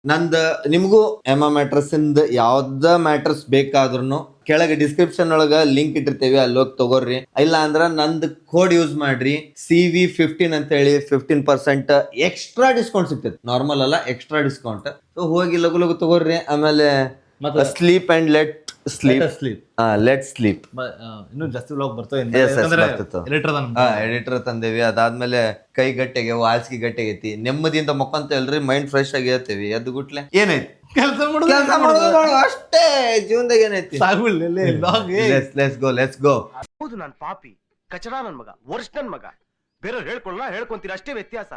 ನಂದ ನಿಮಗೂ ಎಮ್ಮ ಮ್ಯಾಟ್ರಸ್ ಇಂದ ಯಾವ್ದ ಮ್ಯಾಟ್ರಸ್ ಬೇಕಾದ್ರೂ ಕೆಳಗೆ ಡಿಸ್ಕ್ರಿಪ್ಷನ್ ಒಳಗ ಲಿಂಕ್ ಇಟ್ಟಿರ್ತೇವಿ, ಅಲ್ಲಿ ಹೋಗಿ ತಗೋರಿ. ಇಲ್ಲ ಅಂದ್ರ ನಂದ್ ಕೋಡ್ ಯೂಸ್ ಮಾಡ್ರಿ, CV15 ಅಂತ ಹೇಳಿ 15% ಎಕ್ಸ್ಟ್ರಾ ಡಿಸ್ಕೌಂಟ್ ಸಿಗ್ತೈತಿ. ನಾರ್ಮಲ್ ಅಲ್ಲ, ಎಕ್ಸ್ಟ್ರಾ ಡಿಸ್ಕೌಂಟ್. ಸೊ ಹೋಗಿ ಲಗು ಲಗು ತಗೋರಿ. ಆಮೇಲೆ ಸ್ಲೀಪ್ ಅಂಡ್ ಲೆಟ್ ಸ್ಲೀಪ್ ಇನ್ನೂ ಜಾಸ್ತಿ ವ್ಲಾಗ್ ಬರ್ತಾವೆ. ಎಡಿಟರ್ ತಂದೇವಿ. ಅದಾದ್ಮೇಲೆ ಕೈ ಗಟ್ಟೆಗೆ ವಾಲ್ಸ್ಗಿ ಗಟ್ಟೆಗೈತಿ. ನೆಮ್ಮದಿಯಿಂದ ಮಕ್ಕಂತ ಎಲ್ರಿ ಮೈಂಡ್ ಫ್ರೆಶ್ ಆಗಿ ಹೇಳ್ತೇವಿ. ಎದ್ದು ಗುಟ್ಲೆ ಏನೈತಿ ಕೆಲಸ ಮಾಡೋದು ಅಷ್ಟೇ ಜೀವನದಾಗ ಏನೈತಿ. Let's go. ಹೌದು, ನಾನ್ ಪಾಪಿ ಕಚಡ ನನ್ ಮಗ, ವರ್ಷ ನನ್ ಮಗ. ಬೇರೆಯವ್ರು ಹೇಳ್ಕೊಳ್ಳ ಹೇಳ್ಕೊಂತೀರ, ಅಷ್ಟೇ ವ್ಯತ್ಯಾಸ.